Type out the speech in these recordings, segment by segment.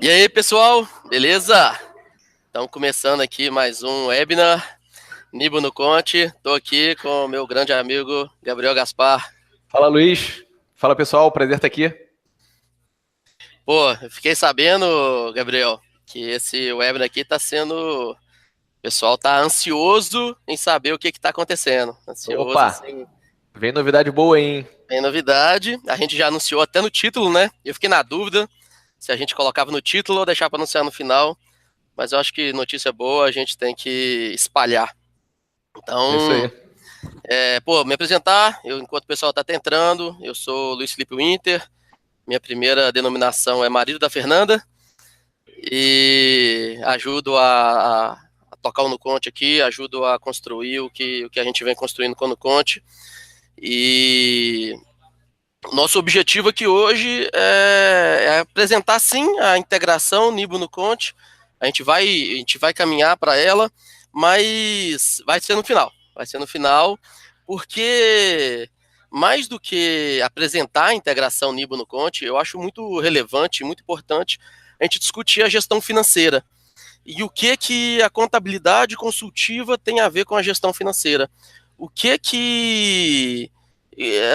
E aí, pessoal, beleza? Estamos começando aqui mais um webinar, Nibo no Conte. Estou aqui com o meu grande amigo Gabriel Gaspar. Fala, Luiz. Fala, pessoal. Prazer estar aqui. Pô, eu fiquei sabendo, Gabriel, que esse webinar aqui está sendo... O pessoal está ansioso em saber o que está acontecendo. Ansioso, Opa, assim, vem novidade boa, hein? tem novidade. A gente já anunciou até no título, né? Eu fiquei na dúvida se a gente colocava no título ou deixar para anunciar no final. Mas eu acho que notícia boa a gente tem que espalhar. Isso Então, aí. me apresentar, enquanto o pessoal está entrando, eu sou Luiz Felipe Winter, minha primeira denominação é marido da Fernanda, e ajudo a tocar o No Conte aqui, ajudo a construir o que a gente vem construindo com o No Conte, e nosso objetivo aqui hoje é apresentar, sim, a integração Nibo no Conte. A gente vai caminhar para ela, mas vai ser no final. Vai ser no final, porque mais do que apresentar a integração Nibo no Conte, eu acho muito relevante, muito importante a gente discutir a gestão financeira. E o que a contabilidade consultiva tem a ver com a gestão financeira? O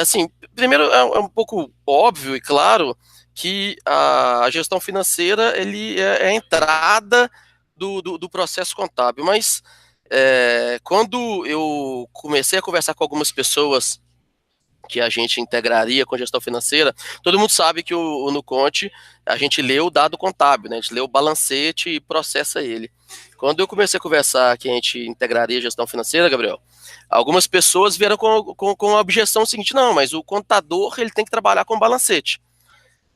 assim, primeiro é um pouco óbvio e claro que a gestão financeira é a entrada do processo contábil, mas quando eu comecei a conversar com algumas pessoas que a gente integraria com a gestão financeira, todo mundo sabe que o Nuconte, a gente lê o dado contábil, né? A gente lê o balancete e processa ele. Quando eu comecei a conversar que a gente integraria a gestão financeira, Gabriel, algumas pessoas vieram com a objeção seguinte: não, mas o contador ele tem que trabalhar com balancete.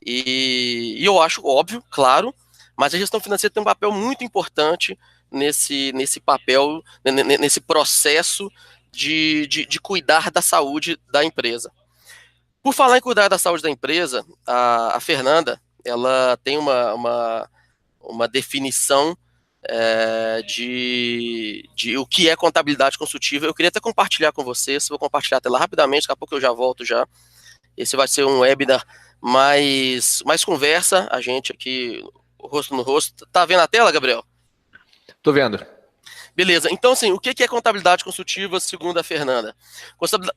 E eu acho óbvio, claro, mas a gestão financeira tem um papel muito importante nesse papel, nesse processo de cuidar da saúde da empresa. Por falar em cuidar da saúde da empresa, a Fernanda, ela tem uma definição de o que é contabilidade consultiva. Eu queria até compartilhar com vocês, vou compartilhar a tela rapidamente, daqui a pouco eu já volto já. Esse vai ser um webinar mais conversa, a gente aqui, rosto no rosto. Tá vendo a tela, Gabriel? Tô vendo. Beleza, então assim, o que é contabilidade consultiva segundo a Fernanda?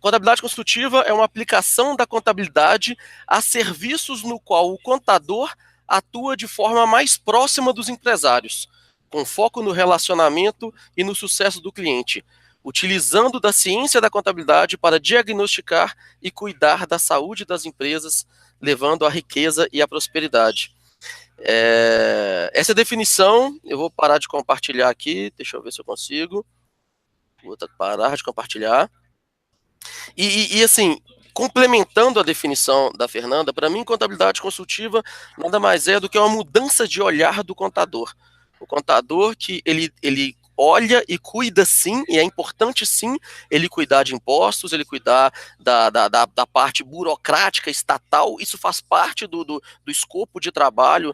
Contabilidade consultiva é uma aplicação da contabilidade a serviços no qual o contador atua de forma mais próxima dos empresários, com foco no relacionamento e no sucesso do cliente, utilizando da ciência da contabilidade para diagnosticar e cuidar da saúde das empresas, levando à riqueza e à prosperidade. Essa definição, eu vou parar de compartilhar aqui, deixa eu ver se eu consigo. Vou parar de compartilhar. E assim, complementando a definição da Fernanda, para mim, contabilidade consultiva nada mais é do que uma mudança de olhar do contador. O contador que ele olha e cuida, sim, e é importante, sim, ele cuidar de impostos, ele cuidar da parte burocrática estatal. Isso faz parte do escopo de trabalho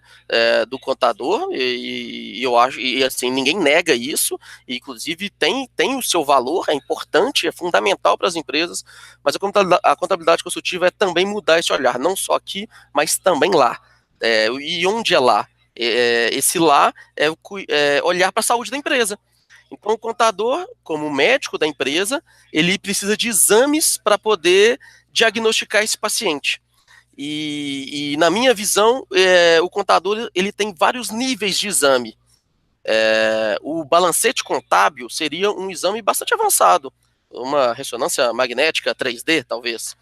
do contador, e eu acho, e assim, ninguém nega isso, e inclusive tem o seu valor, é importante, é fundamental para as empresas, mas a contabilidade consultiva é também mudar esse olhar, não só aqui, mas também lá. E onde é lá? Esse lá é olhar para a saúde da empresa. Então, o contador, como médico da empresa, ele precisa de exames para poder diagnosticar esse paciente. E na minha visão, o contador ele tem vários níveis de exame. O balancete contábil seria um exame bastante avançado, uma ressonância magnética 3D, talvez.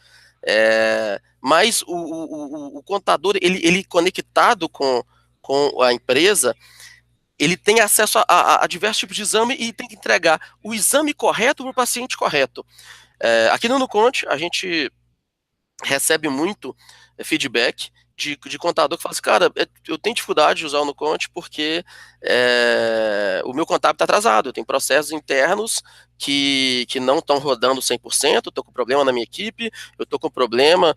Mas o contador, ele conectado com a empresa, ele tem acesso a diversos tipos de exame e tem que entregar o exame correto para o paciente correto. Aqui no Nuconte, a gente recebe muito feedback de contador que fala assim: cara, eu tenho dificuldade de usar o Nuconte porque o meu contábil está atrasado, eu tenho processos internos que não estão rodando 100%, eu estou com problema na minha equipe, eu estou com problema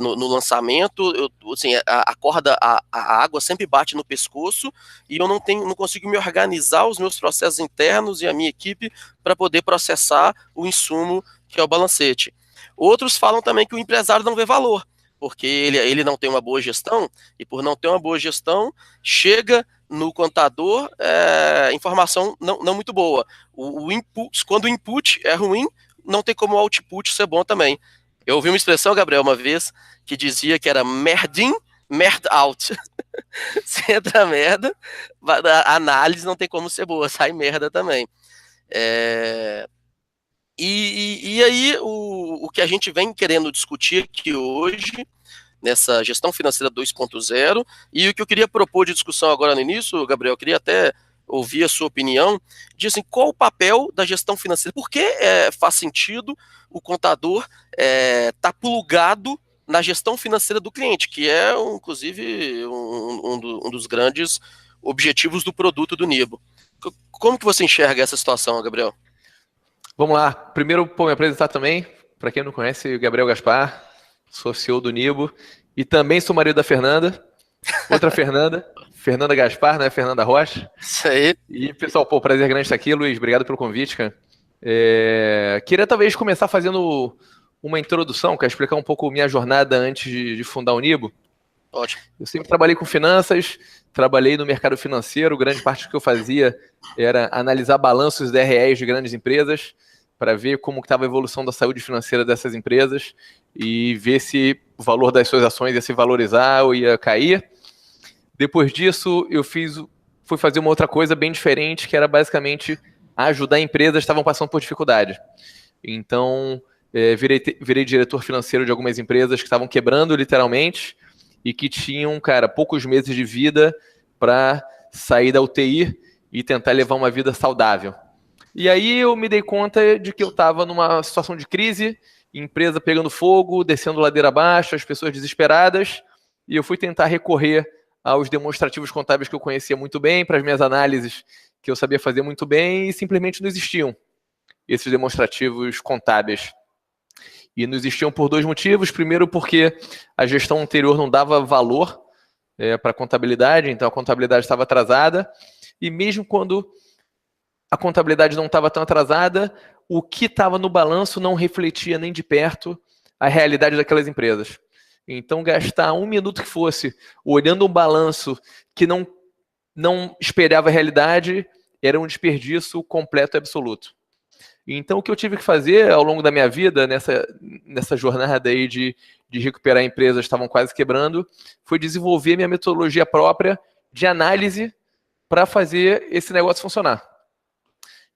no lançamento, assim, a corda, a água sempre bate no pescoço e eu não consigo me organizar os meus processos internos e a minha equipe para poder processar o insumo que é o balancete. Outros falam também que o empresário não vê valor. porque ele não tem uma boa gestão, e por não ter uma boa gestão, chega no contador informação não muito boa. O input, quando o input é ruim, não tem como o output ser bom também. Eu ouvi uma expressão, Gabriel, uma vez, que dizia que era merd in, merd out. Se entra merda, a análise não tem como ser boa, sai merda também. E aí, o que a gente vem querendo discutir aqui hoje, nessa gestão financeira 2.0, e o que eu queria propor de discussão agora no início, Gabriel, eu queria até ouvir a sua opinião, de assim, qual o papel da gestão financeira, por que faz sentido o contador tá plugado na gestão financeira do cliente, que é, inclusive, um dos grandes objetivos do produto do Nibo. Como que você enxerga essa situação, Gabriel? Vamos lá. Primeiro, me apresentar também. Para quem não conhece, Gabriel Gaspar, sou CEO do Nibo e também sou marido da Fernanda. Outra Fernanda, Fernanda Gaspar, né? Fernanda Rocha. Isso aí. E, pessoal, prazer grande estar aqui, Luiz. Obrigado pelo convite, cara. Queria talvez começar fazendo uma introdução, quero explicar um pouco minha jornada antes de fundar o Nibo. Ótimo. Eu sempre trabalhei com finanças, trabalhei no mercado financeiro, grande parte do que eu fazia era analisar balanços DREs de grandes empresas para ver como estava a evolução da saúde financeira dessas empresas e ver se o valor das suas ações ia se valorizar ou ia cair. Depois disso, fui fazer uma outra coisa bem diferente, que era basicamente ajudar empresas que estavam passando por dificuldade. Então, virei diretor financeiro de algumas empresas que estavam quebrando literalmente e que tinham, cara, poucos meses de vida para sair da UTI e tentar levar uma vida saudável. E aí eu me dei conta de que eu estava numa situação de crise, empresa pegando fogo, descendo ladeira abaixo, as pessoas desesperadas, e eu fui tentar recorrer aos demonstrativos contábeis que eu conhecia muito bem, para as minhas análises que eu sabia fazer muito bem, e simplesmente não existiam esses demonstrativos contábeis. E não existiam por dois motivos. Primeiro, porque a gestão anterior não dava valor para a contabilidade, então a contabilidade estava atrasada. E mesmo quando a contabilidade não estava tão atrasada, o que estava no balanço não refletia nem de perto a realidade daquelas empresas. Então, gastar um minuto que fosse olhando um balanço que não esperava a realidade era um desperdício completo e absoluto. Então, o que eu tive que fazer ao longo da minha vida, nessa jornada aí de recuperar empresas que estavam quase quebrando, foi desenvolver minha metodologia própria de análise para fazer esse negócio funcionar.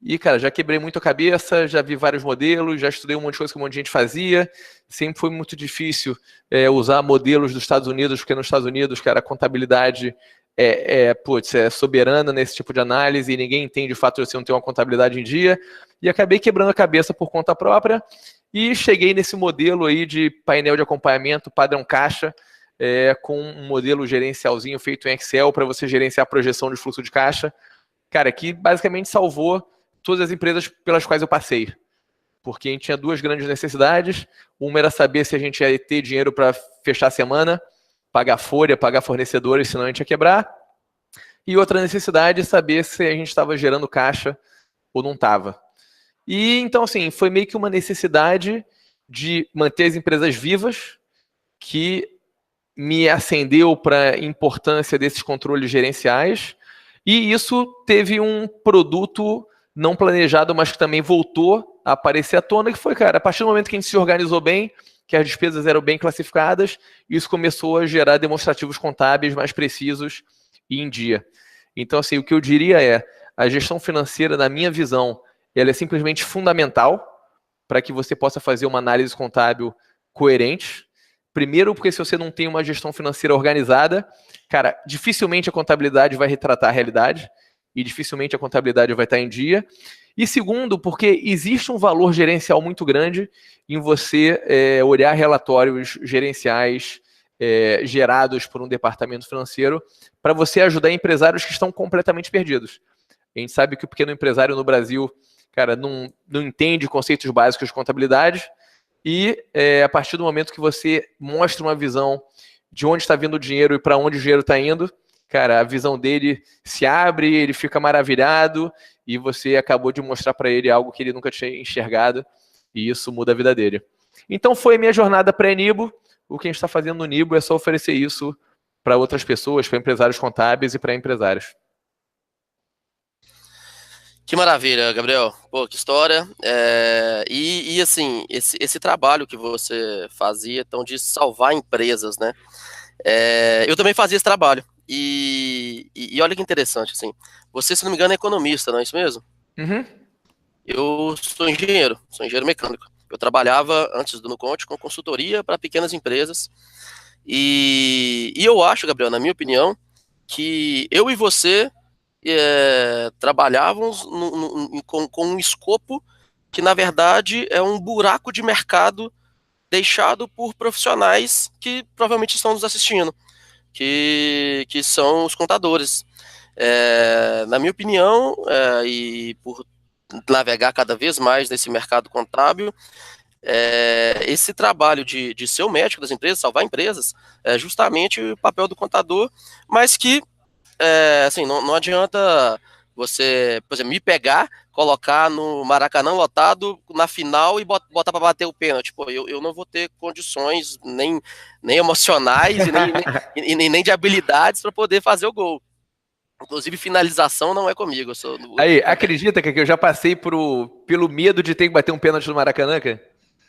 E, cara, já quebrei muito a cabeça, já vi vários modelos, já estudei um monte de coisa que um monte de gente fazia. Sempre foi muito difícil usar modelos dos Estados Unidos, porque nos Estados Unidos, cara, a contabilidade é soberana nesse tipo de análise e ninguém entende o fato de você não ter uma contabilidade em dia. E acabei quebrando a cabeça por conta própria e cheguei nesse modelo aí de painel de acompanhamento padrão caixa, com um modelo gerencialzinho feito em Excel para você gerenciar a projeção de fluxo de caixa. Cara, que basicamente salvou todas as empresas pelas quais eu passei. Porque a gente tinha duas grandes necessidades. Uma era saber se a gente ia ter dinheiro para fechar a semana, pagar folha, pagar fornecedores, senão a gente ia quebrar. E outra necessidade é saber se a gente estava gerando caixa ou não estava. E então, assim, foi meio que uma necessidade de manter as empresas vivas que me acendeu para a importância desses controles gerenciais. E isso teve um produto não planejado, mas que também voltou a aparecer à tona, que foi, cara, a partir do momento que a gente se organizou bem, que as despesas eram bem classificadas, isso começou a gerar demonstrativos contábeis mais precisos e em dia. Então, assim, o que eu diria é, a gestão financeira, na minha visão, ela é simplesmente fundamental para que você possa fazer uma análise contábil coerente. Primeiro, porque se você não tem uma gestão financeira organizada, cara, dificilmente a contabilidade vai retratar a realidade e dificilmente a contabilidade vai estar em dia. E segundo, porque existe um valor gerencial muito grande em você olhar relatórios gerenciais gerados por um departamento financeiro para você ajudar empresários que estão completamente perdidos. A gente sabe que o pequeno empresário no Brasil, cara, não entende conceitos básicos de contabilidade e a partir do momento que você mostra uma visão de onde está vindo o dinheiro e para onde o dinheiro está indo, cara, a visão dele se abre, ele fica maravilhado e você acabou de mostrar para ele algo que ele nunca tinha enxergado e isso muda a vida dele. Então foi a minha jornada pré-Nibo, o que a gente está fazendo no Nibo é só oferecer isso para outras pessoas, para empresários contábeis e para empresários. Que maravilha, Gabriel. Pô, que história. Assim, esse trabalho que você fazia, então, de salvar empresas, né? Eu também fazia esse trabalho. E olha que interessante, assim. Você, se não me engano, é economista, não é isso mesmo? Uhum. Eu sou engenheiro mecânico. Eu trabalhava, antes do Nuconte, com consultoria para pequenas empresas. E eu acho, Gabriel, na minha opinião, que eu e você trabalhávamos com um escopo que, na verdade, é um buraco de mercado deixado por profissionais que provavelmente estão nos assistindo, que são os contadores. Na minha opinião, e por navegar cada vez mais nesse mercado contábil, esse trabalho de ser o médico das empresas, salvar empresas, é justamente o papel do contador, mas que assim, não adianta você, por exemplo, me pegar, colocar no Maracanã lotado na final e botar para bater o pênalti. Pô, eu não vou ter condições nem emocionais e nem de habilidades para poder fazer o gol. Inclusive, finalização não é comigo. Eu sou Aí, acredita que eu já passei pelo medo de ter que bater um pênalti no Maracanã, cara?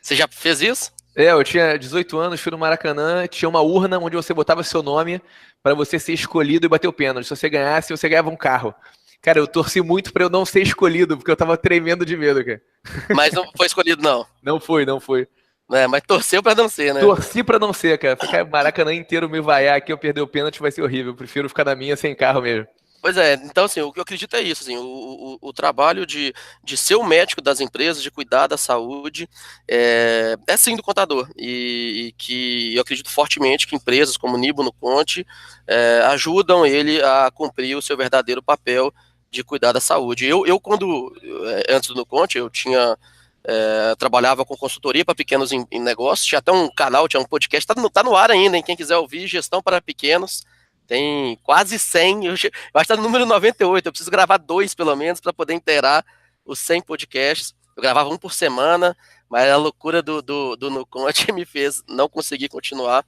Você já fez isso? Eu tinha 18 anos, fui no Maracanã, tinha uma urna onde você botava seu nome para você ser escolhido e bater o pênalti. Se você ganhasse, você ganhava um carro. Cara, eu torci muito para eu não ser escolhido, porque eu tava tremendo de medo, cara. Mas não foi escolhido, não. Não foi. Mas torceu para não ser, né? Torci pra não ser, cara. Ficar o Maracanã inteiro me vaiar aqui, eu perder o pênalti vai ser horrível. Eu prefiro ficar na minha sem carro mesmo. Pois é, então assim, o que eu acredito é isso, assim, o trabalho de ser o médico das empresas, de cuidar da saúde, é sim do contador, e que eu acredito fortemente que empresas como o Nibo, Nuconte, ajudam ele a cumprir o seu verdadeiro papel de cuidar da saúde. Quando, antes do Nuconte, eu trabalhava com consultoria para pequenos em negócios, tinha até um canal, tinha um podcast, tá no ar ainda, hein, quem quiser ouvir, Gestão para Pequenos. Tem quase 100, eu acho que está no número 98, eu preciso gravar 2 pelo menos para poder inteirar os 100 podcasts. Eu gravava um por semana, mas a loucura do Nuconte me fez não conseguir continuar.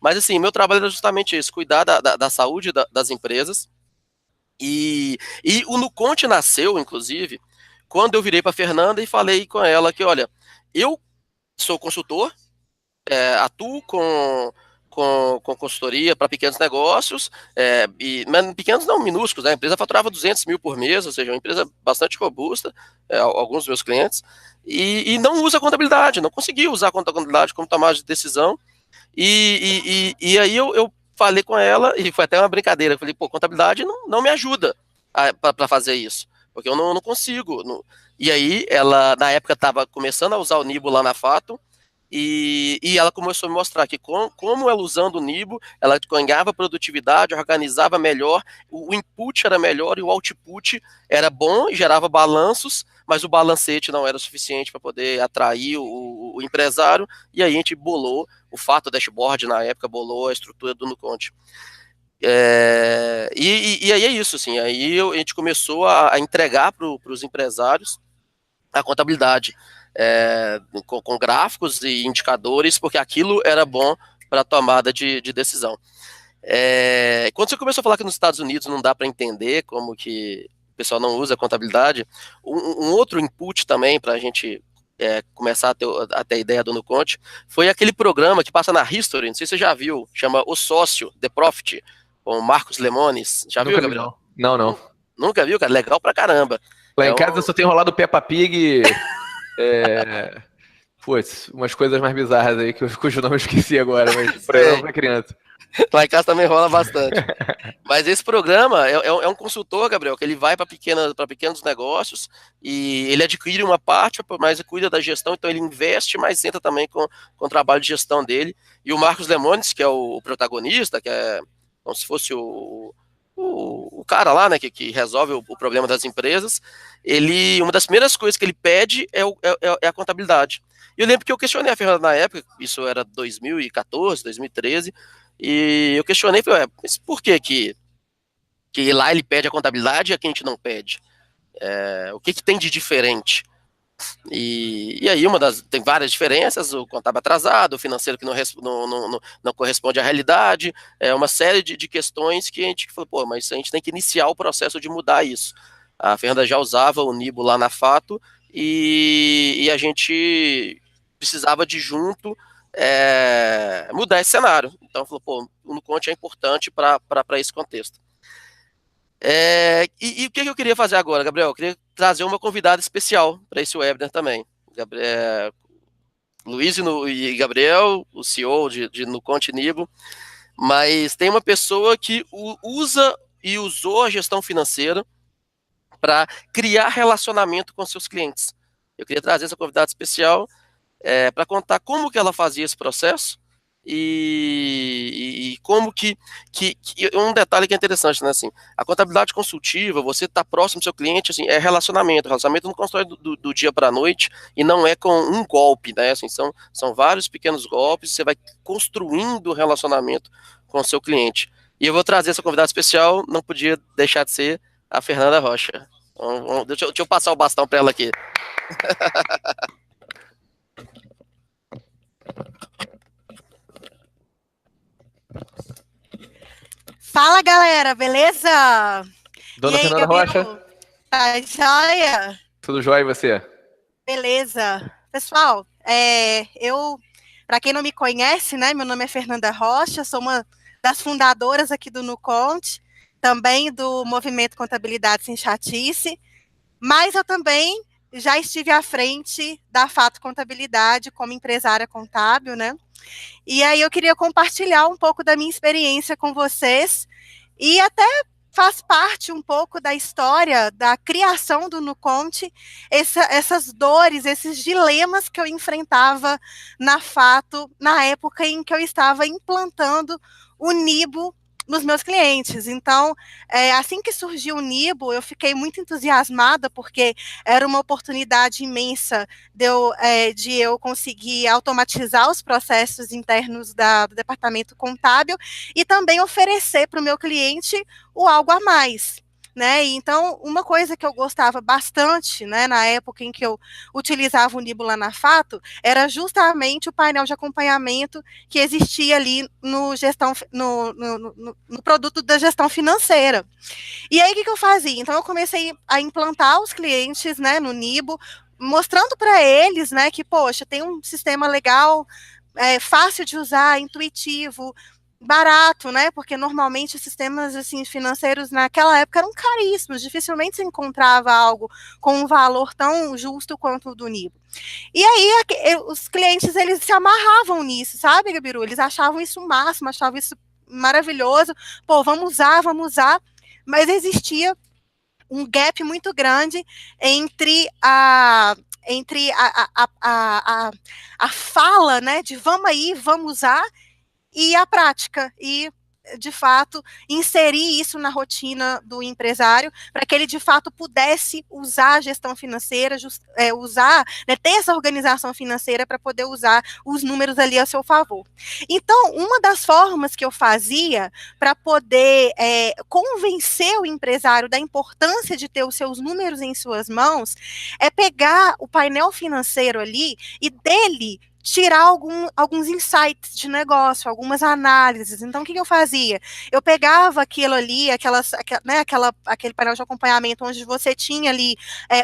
Mas assim, meu trabalho era justamente isso, cuidar da saúde das empresas. E o Nuconte nasceu, inclusive, quando eu virei para Fernanda e falei com ela que, olha, eu sou consultor, atuo com consultoria para pequenos negócios, mas pequenos não, minúsculos, né? A empresa faturava 200 mil por mês, ou seja, uma empresa bastante robusta, alguns dos meus clientes, e não usa contabilidade, não conseguiu usar a contabilidade como tomada de decisão, e aí eu falei com ela, e foi até uma brincadeira, eu falei, pô, contabilidade não me ajuda para fazer isso, porque eu não consigo. E aí ela, na época, estava começando a usar o Nibo lá na Fato, e ela começou a me mostrar que como ela usando o Nibo, ela ganhava produtividade, organizava melhor, o input era melhor e o output era bom e gerava balanços, mas o balancete não era suficiente para poder atrair o empresário, e aí a gente bolou, o Fato Dashboard na época bolou a estrutura do Nuconte. E aí é isso, assim, aí a gente começou a entregar para os empresários a contabilidade, com gráficos e indicadores, porque aquilo era bom para a tomada de decisão. Quando você começou a falar que nos Estados Unidos não dá para entender como que o pessoal não usa contabilidade, um outro input também para a gente começar a ter a ideia do Nuconte foi aquele programa que passa na History, não sei se você já viu, chama O Sócio, The Profit, com o Marcos Lemones. Já viu, Gabriel? Não. Nunca viu, cara? Legal pra caramba. Lá em casa eu só tenho rolado Peppa Pig, putz, umas coisas mais bizarras aí, cujo nome eu esqueci agora, mas programa pra criança. Lá em casa também rola bastante. Mas esse programa é um consultor, Gabriel, que ele vai para pequenos negócios e ele adquire uma parte, mas cuida da gestão, então ele investe, mas entra também com o trabalho de gestão dele. E o Marcos Lemones, que é o protagonista, que é como se fosse o cara lá, né, que resolve o problema das empresas, uma das primeiras coisas que ele pede é a contabilidade. E eu lembro que eu questionei a Fernanda na época, isso era 2014, 2013, e eu questionei, falei, mas por que lá ele pede a contabilidade e aqui a gente não pede? O que tem de diferente? E aí tem várias diferenças, o contábil atrasado, o financeiro que não corresponde à realidade, uma série de questões que a gente falou, pô, mas a gente tem que iniciar o processo de mudar isso. A Fernanda já usava o Nibo lá na Fato e a gente precisava de junto mudar esse cenário. Então falou, pô, o Nuconte é importante para esse contexto. E o que eu queria fazer agora, Gabriel? Eu queria trazer uma convidada especial para esse webinar também. Luiz e Gabriel, o CEO de Nuconte Nibo, mas tem uma pessoa que usa e usou a gestão financeira para criar relacionamento com seus clientes. Eu queria trazer essa convidada especial para contar como que ela fazia esse processo e como que um detalhe que é interessante, né, assim, a contabilidade consultiva, você tá próximo do seu cliente, assim, é relacionamento não constrói do dia para a noite e não é com um golpe, né, assim, são vários pequenos golpes, você vai construindo o relacionamento com o seu cliente. E eu vou trazer essa convidada especial, não podia deixar de ser a Fernanda Rocha. Deixa eu passar o bastão para ela aqui. Fala, galera, beleza? Dona Fernanda Rocha. Tá joia? Tudo jóia e você? Beleza. Pessoal, para quem não me conhece, né, meu nome é Fernanda Rocha, sou uma das fundadoras aqui do Nuconte, também do Movimento Contabilidade Sem Chatice, mas eu também já estive à frente da Fato Contabilidade como empresária contábil, né? E aí eu queria compartilhar um pouco da minha experiência com vocês e até faz parte um pouco da história da criação do Nuconte, essas dores, esses dilemas que eu enfrentava na Fato, na época em que eu estava implantando o Nibo nos meus clientes. Então, assim que surgiu o Nibo, eu fiquei muito entusiasmada, porque era uma oportunidade imensa de eu conseguir automatizar os processos internos do departamento contábil e também oferecer para o meu cliente o algo a mais. Né? Então, uma coisa que eu gostava bastante, né, na época em que eu utilizava o Nibo lá na Fato, era justamente o painel de acompanhamento que existia ali no produto da gestão financeira. E aí, o que eu fazia? Então, eu comecei a implantar os clientes, né, no Nibo, mostrando para eles, né, que, poxa, tem um sistema legal, fácil de usar, intuitivo, barato, né? Porque normalmente os sistemas assim, financeiros naquela época eram caríssimos, dificilmente se encontrava algo com um valor tão justo quanto o do Nibo. E aí os clientes eles se amarravam nisso, sabe, Gabiru? Eles achavam isso o máximo, achavam isso maravilhoso. Pô, vamos usar. Mas existia um gap muito grande entre a fala, né, de vamos aí, vamos usar, e a prática, e de fato inserir isso na rotina do empresário, para que ele de fato pudesse usar a gestão financeira, ter essa organização financeira para poder usar os números ali a seu favor. Então, uma das formas que eu fazia para poder convencer o empresário da importância de ter os seus números em suas mãos, é pegar o painel financeiro ali e dele tirar alguns insights de negócio, algumas análises. Então, o que eu fazia? Eu pegava aquilo ali, aquele painel de acompanhamento onde você tinha ali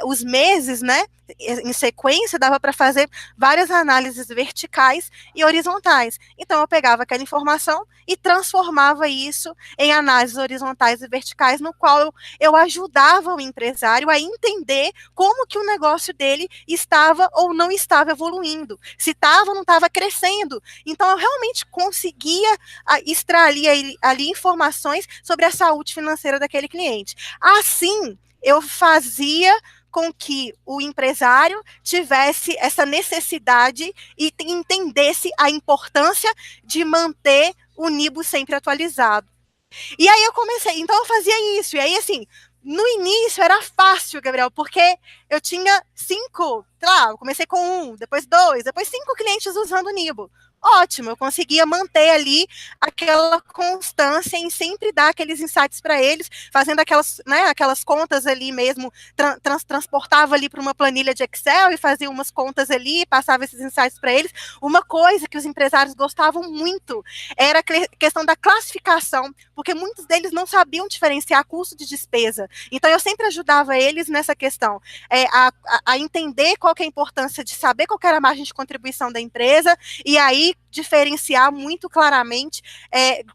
os meses, né, em sequência, dava para fazer várias análises verticais e horizontais. Então, eu pegava aquela informação e transformava isso em análises horizontais e verticais, no qual eu ajudava o empresário a entender como que o negócio dele estava ou não estava evoluindo, se estava ou não estava crescendo. Então, eu realmente conseguia extrair ali informações sobre a saúde financeira daquele cliente. Assim, eu fazia com que o empresário tivesse essa necessidade e entendesse a importância de manter o Nibo sempre atualizado. E aí eu comecei, então eu fazia isso, e aí assim, no início era fácil, Gabriel, porque eu tinha 5, sei lá, eu comecei com 1, depois 2, depois 5 clientes usando o Nibo. ótimo, eu conseguia manter ali aquela constância em sempre dar aqueles insights para eles, fazendo aquelas, né, aquelas contas ali mesmo, transportava ali para uma planilha de Excel e fazia umas contas ali, passava esses insights para eles. Uma coisa que os empresários gostavam muito era a questão da classificação, porque muitos deles não sabiam diferenciar custo de despesa. Então, eu sempre ajudava eles nessa questão, a entender qual que é a importância de saber qual que era a margem de contribuição da empresa, e aí diferenciar muito claramente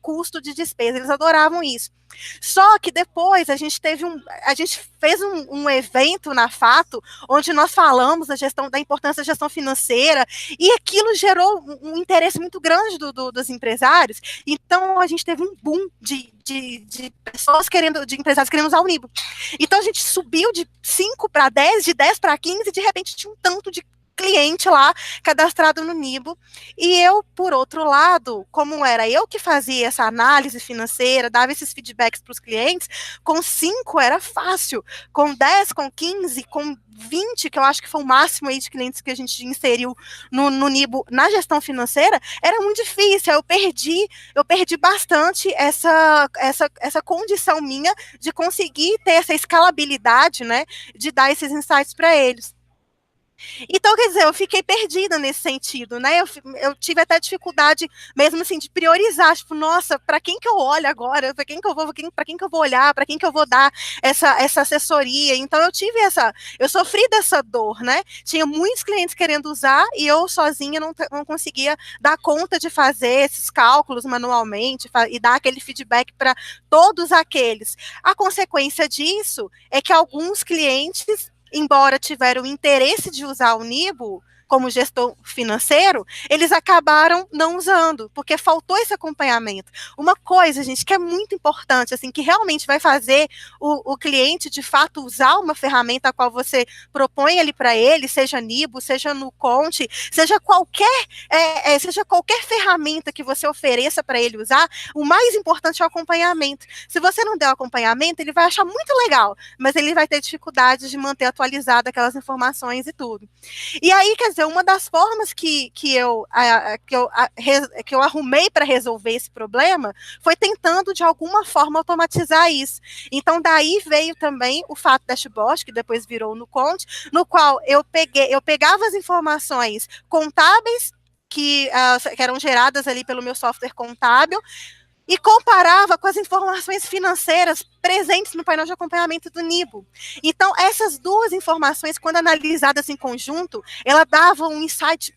custo de despesa. Eles adoravam isso. Só que depois a gente fez um evento na Fato, onde nós falamos da importância da gestão financeira, e aquilo gerou um interesse muito grande dos empresários. Então a gente teve um boom de pessoas de empresários querendo usar o Nibo. Então a gente subiu de 5 para 10, de 10 para 15, e de repente tinha um tanto de cliente lá cadastrado no Nibo, e eu, por outro lado, como era eu que fazia essa análise financeira, dava esses feedbacks para os clientes, com 5 era fácil, com 10, com 15, com 20, que eu acho que foi o máximo aí de clientes que a gente inseriu no Nibo na gestão financeira, era muito difícil. Eu perdi bastante essa condição minha de conseguir ter essa escalabilidade, né, de dar esses insights para eles. Então, quer dizer, eu fiquei perdida nesse sentido, né? Eu tive até dificuldade mesmo assim de priorizar, tipo, nossa, para quem que eu olho agora? Para quem que eu vou olhar? Para quem que eu vou dar essa assessoria? Então eu sofri dessa dor, né? Tinha muitos clientes querendo usar e eu sozinha não conseguia dar conta de fazer esses cálculos manualmente e dar aquele feedback para todos aqueles. A consequência disso é que alguns clientes, embora tiveram interesse de usar o Nibo como gestor financeiro, eles acabaram não usando, porque faltou esse acompanhamento. Uma coisa, gente, que é muito importante, assim, que realmente vai fazer o cliente, de fato, usar uma ferramenta a qual você propõe ali para ele, seja Nibo, seja no Conte, seja qualquer ferramenta que você ofereça para ele usar, o mais importante é o acompanhamento. Se você não der o acompanhamento, ele vai achar muito legal, mas ele vai ter dificuldade de manter atualizado aquelas informações e tudo. E aí, quer dizer, uma das formas que eu arrumei para resolver esse problema foi tentando, de alguma forma, automatizar isso. Então, daí veio também o Fato Dashboard, que depois virou no Conte, no qual eu pegava as informações contábeis que eram geradas ali pelo meu software contábil, e comparava com as informações financeiras presentes no painel de acompanhamento do Nibo. Então, essas duas informações, quando analisadas em conjunto, ela dava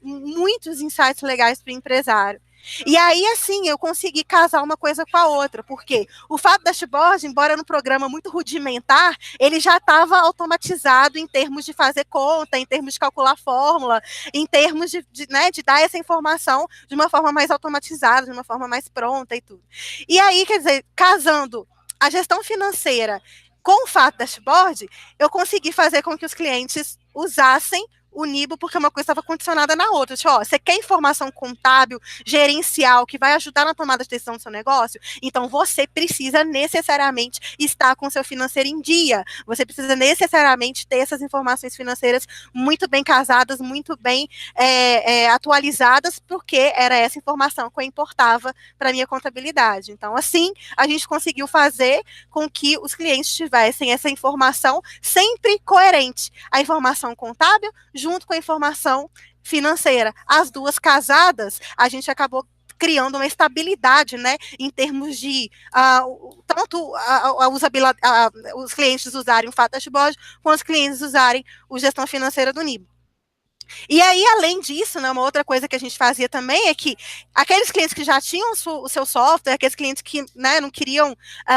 muitos insights legais para o empresário. E aí, assim, eu consegui casar uma coisa com a outra, porque o Fato Dashboard, embora no programa muito rudimentar, ele já estava automatizado em termos de fazer conta, em termos de calcular fórmula, em termos de dar essa informação de uma forma mais automatizada, de uma forma mais pronta e tudo. E aí, quer dizer, casando a gestão financeira com o Fato Dashboard, eu consegui fazer com que os clientes usassem o Nibo, porque uma coisa estava condicionada na outra. Tipo, você quer informação contábil, gerencial, que vai ajudar na tomada de decisão do seu negócio? Então, você precisa necessariamente estar com o seu financeiro em dia. Você precisa necessariamente ter essas informações financeiras muito bem casadas, muito bem atualizadas, porque era essa informação que eu importava para a minha contabilidade. Então, assim, a gente conseguiu fazer com que os clientes tivessem essa informação sempre coerente. A informação contábil junto com a informação financeira. As duas casadas, a gente acabou criando uma estabilidade, né, em termos de tanto os clientes usarem o Fato Dashboard, quanto os clientes usarem o gestão financeira do Nibo. E aí, além disso, né, uma outra coisa que a gente fazia também é que aqueles clientes que já tinham o seu software, aqueles clientes que, né, não queriam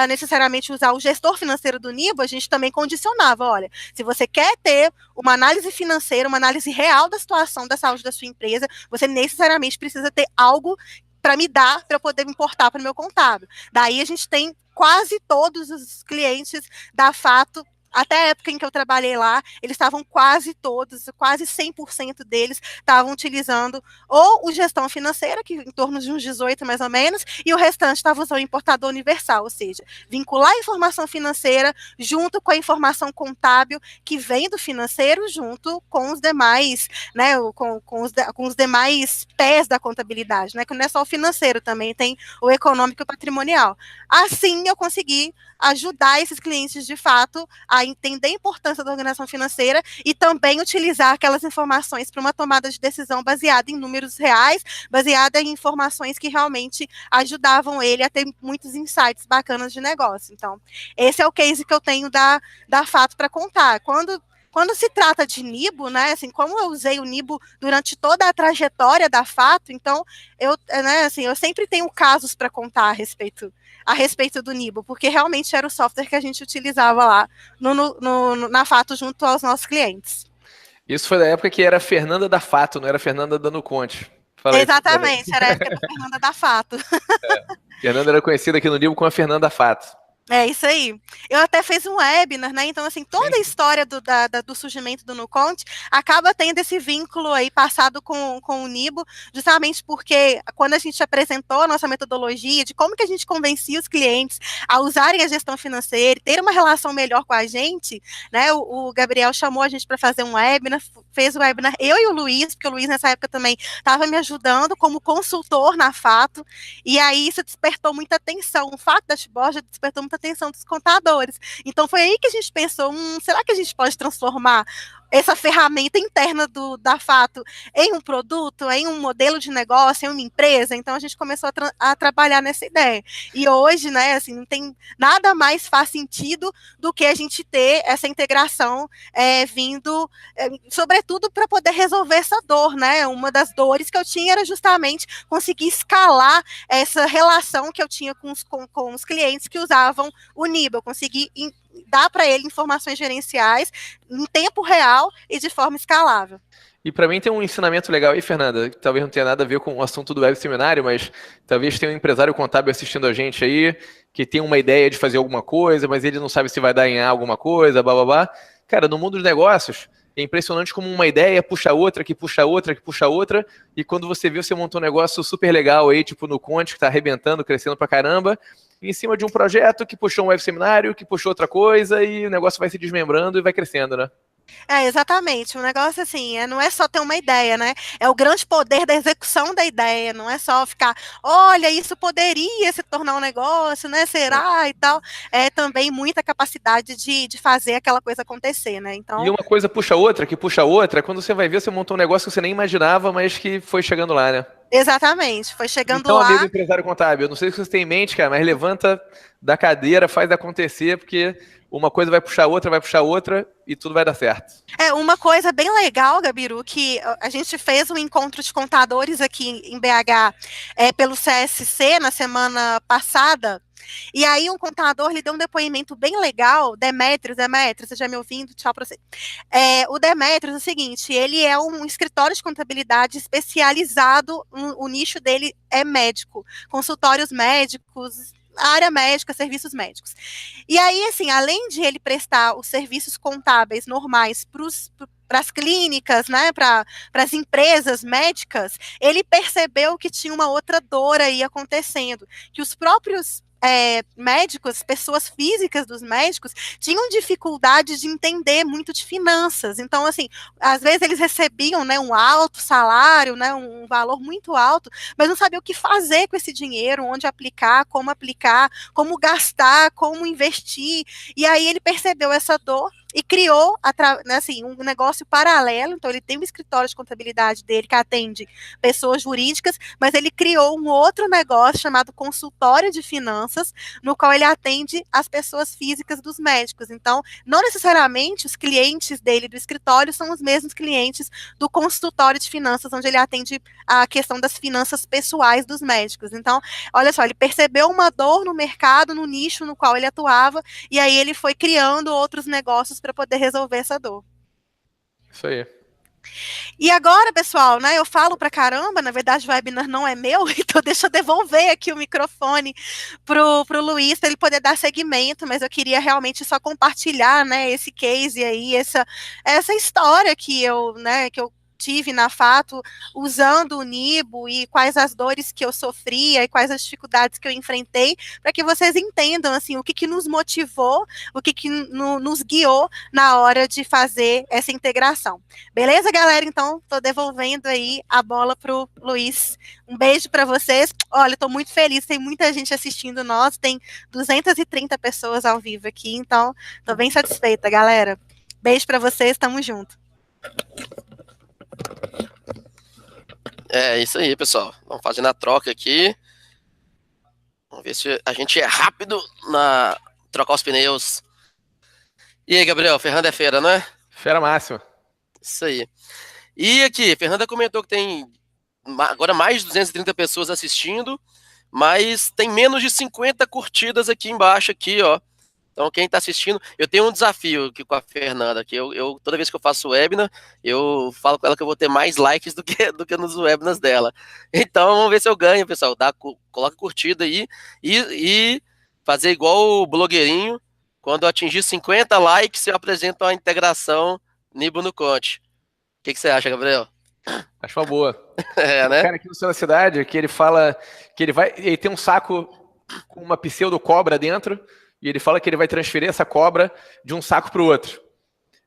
necessariamente usar o gestor financeiro do Nibo, a gente também condicionava, olha, se você quer ter uma análise financeira, uma análise real da situação da saúde da sua empresa, você necessariamente precisa ter algo para me dar, para eu poder importar para o meu contábil. Daí a gente tem quase todos os clientes da Fato até a época em que eu trabalhei lá, eles estavam quase todos, quase 100% deles estavam utilizando ou o gestão financeira, que em torno de uns 18 mais ou menos, e o restante estava usando o importador universal, ou seja, vincular a informação financeira junto com a informação contábil que vem do financeiro junto com os demais, né, com os demais pés da contabilidade, né, que não é só o financeiro, também tem o econômico e o patrimonial. Assim eu consegui ajudar esses clientes, de fato, a entender a importância da organização financeira e também utilizar aquelas informações para uma tomada de decisão baseada em números reais, baseada em informações que realmente ajudavam ele a ter muitos insights bacanas de negócio. Então, esse é o case que eu tenho da Fato para contar. Quando se trata de Nibo, né, assim, como eu usei o Nibo durante toda a trajetória da Fato, então eu sempre tenho casos para contar a respeito do Nibo, porque realmente era o software que a gente utilizava lá na Fato junto aos nossos clientes. Isso foi da época que era a Fernanda da Fato, não era a Fernanda da Nuconte. Exatamente, era a época da Fernanda da Fato. Fernanda era conhecida aqui no Nibo como a Fernanda Fato. É isso aí. Eu até fiz um webinar, né? Então, assim, toda a história do surgimento do Nuconte acaba tendo esse vínculo aí passado com o Nibo, justamente porque quando a gente apresentou a nossa metodologia de como que a gente convencia os clientes a usarem a gestão financeira e ter uma relação melhor com a gente, né? O Gabriel chamou a gente para fazer um webinar, fez o webinar, eu e o Luiz, porque o Luiz nessa época também estava me ajudando como consultor na Fato, e aí isso despertou muita atenção. O Fato Dashboard despertou muita atenção dos contadores. Então foi aí que a gente pensou, será que a gente pode transformar essa ferramenta interna da Fato em um produto, em um modelo de negócio, em uma empresa? Então a gente começou a trabalhar nessa ideia. E hoje, né, assim, não tem nada mais faz sentido do que a gente ter essa integração vindo, sobretudo para poder resolver essa dor, né? Uma das dores que eu tinha era justamente conseguir escalar essa relação que eu tinha com os clientes que usavam o Nibo. Eu consegui dar para ele informações gerenciais em tempo real e de forma escalável. E para mim tem um ensinamento legal aí, Fernanda, que talvez não tenha nada a ver com o assunto do web seminário, mas talvez tenha um empresário contábil assistindo a gente aí, que tem uma ideia de fazer alguma coisa, mas ele não sabe se vai dar em alguma coisa, blá blá blá. Cara, no mundo dos negócios, é impressionante como uma ideia puxa outra, que puxa outra, que puxa outra, e quando você vê, você montou um negócio super legal aí, tipo no Conte, que tá arrebentando, crescendo pra caramba, em cima de um projeto que puxou um web seminário, que puxou outra coisa, e o negócio vai se desmembrando e vai crescendo, né? Exatamente. O negócio, assim, não é só ter uma ideia, né? É o grande poder da execução da ideia, não é só ficar, olha, isso poderia se tornar um negócio, né? Será? E tal. É também muita capacidade de fazer aquela coisa acontecer, né? Então... E uma coisa puxa outra, que puxa outra, quando você vai ver, você montou um negócio que você nem imaginava, mas que foi chegando lá, né? Exatamente, foi chegando então, lá. Amigo empresário contábil, eu não sei se você tem em mente, cara, mas levanta da cadeira, faz acontecer, porque uma coisa vai puxar outra e tudo vai dar certo. Uma coisa bem legal, Gabiru, que a gente fez um encontro de contadores aqui em BH pelo CSC na semana passada. E aí um contador, ele deu um depoimento bem legal, Demetrios, você já me ouvindo? Tchau pra você. O Demetrios é o seguinte, ele é um escritório de contabilidade especializado, o nicho dele é médico, consultórios médicos, área médica, serviços médicos. E aí, assim, além de ele prestar os serviços contábeis normais para as clínicas, né, para as empresas médicas, ele percebeu que tinha uma outra dor aí acontecendo, que os próprios médicos, pessoas físicas dos médicos, tinham dificuldade de entender muito de finanças. Então, assim, às vezes eles recebiam, né, um alto salário, né, um valor muito alto, mas não sabiam o que fazer com esse dinheiro, onde aplicar, como gastar, como investir. E aí ele percebeu essa dor e criou, assim, um negócio paralelo. Então ele tem um escritório de contabilidade dele que atende pessoas jurídicas, mas ele criou um outro negócio chamado consultório de finanças, no qual ele atende as pessoas físicas dos médicos. Então, não necessariamente os clientes dele do escritório são os mesmos clientes do consultório de finanças, onde ele atende a questão das finanças pessoais dos médicos. Então, olha só, ele percebeu uma dor no mercado, no nicho no qual ele atuava, e aí ele foi criando outros negócios para poder resolver essa dor. Isso aí. E agora, pessoal, né, eu falo pra caramba, na verdade o webinar não é meu, então deixa eu devolver aqui o microfone pro Luiz, para ele poder dar seguimento, mas eu queria realmente só compartilhar, né, esse case aí, essa história que eu tive na Fato, usando o Nibo, e quais as dores que eu sofria, e quais as dificuldades que eu enfrentei, para que vocês entendam, assim, o que nos motivou, o que nos guiou na hora de fazer essa integração. Beleza, galera? Então, tô devolvendo aí a bola pro Luiz. Um beijo para vocês. Olha, tô muito feliz, tem muita gente assistindo nós, tem 230 pessoas ao vivo aqui, então tô bem satisfeita, galera. Beijo para vocês, tamo junto. É isso aí, pessoal. Vamos fazendo a troca aqui. Vamos ver se a gente é rápido na trocar os pneus. E aí, Gabriel, Fernanda é fera, não é? Fera máxima. Isso aí. E aqui, Fernanda comentou que tem agora mais de 230 pessoas assistindo, mas tem menos de 50 curtidas aqui embaixo, aqui, ó. Então, quem está assistindo, eu tenho um desafio aqui com a Fernanda, que eu toda vez que eu faço webinar, eu falo com ela que eu vou ter mais likes do que nos webinars dela. Então, vamos ver se eu ganho, pessoal. Coloca curtida aí e fazer igual o blogueirinho. Quando eu atingir 50 likes, eu apresento a integração Nibo no Conte. O que você acha, Gabriel? Acho uma boa. É, né? Cara aqui no centro da cidade, que ele fala que ele tem um saco com uma pseudo cobra dentro, e ele fala que ele vai transferir essa cobra de um saco para o outro.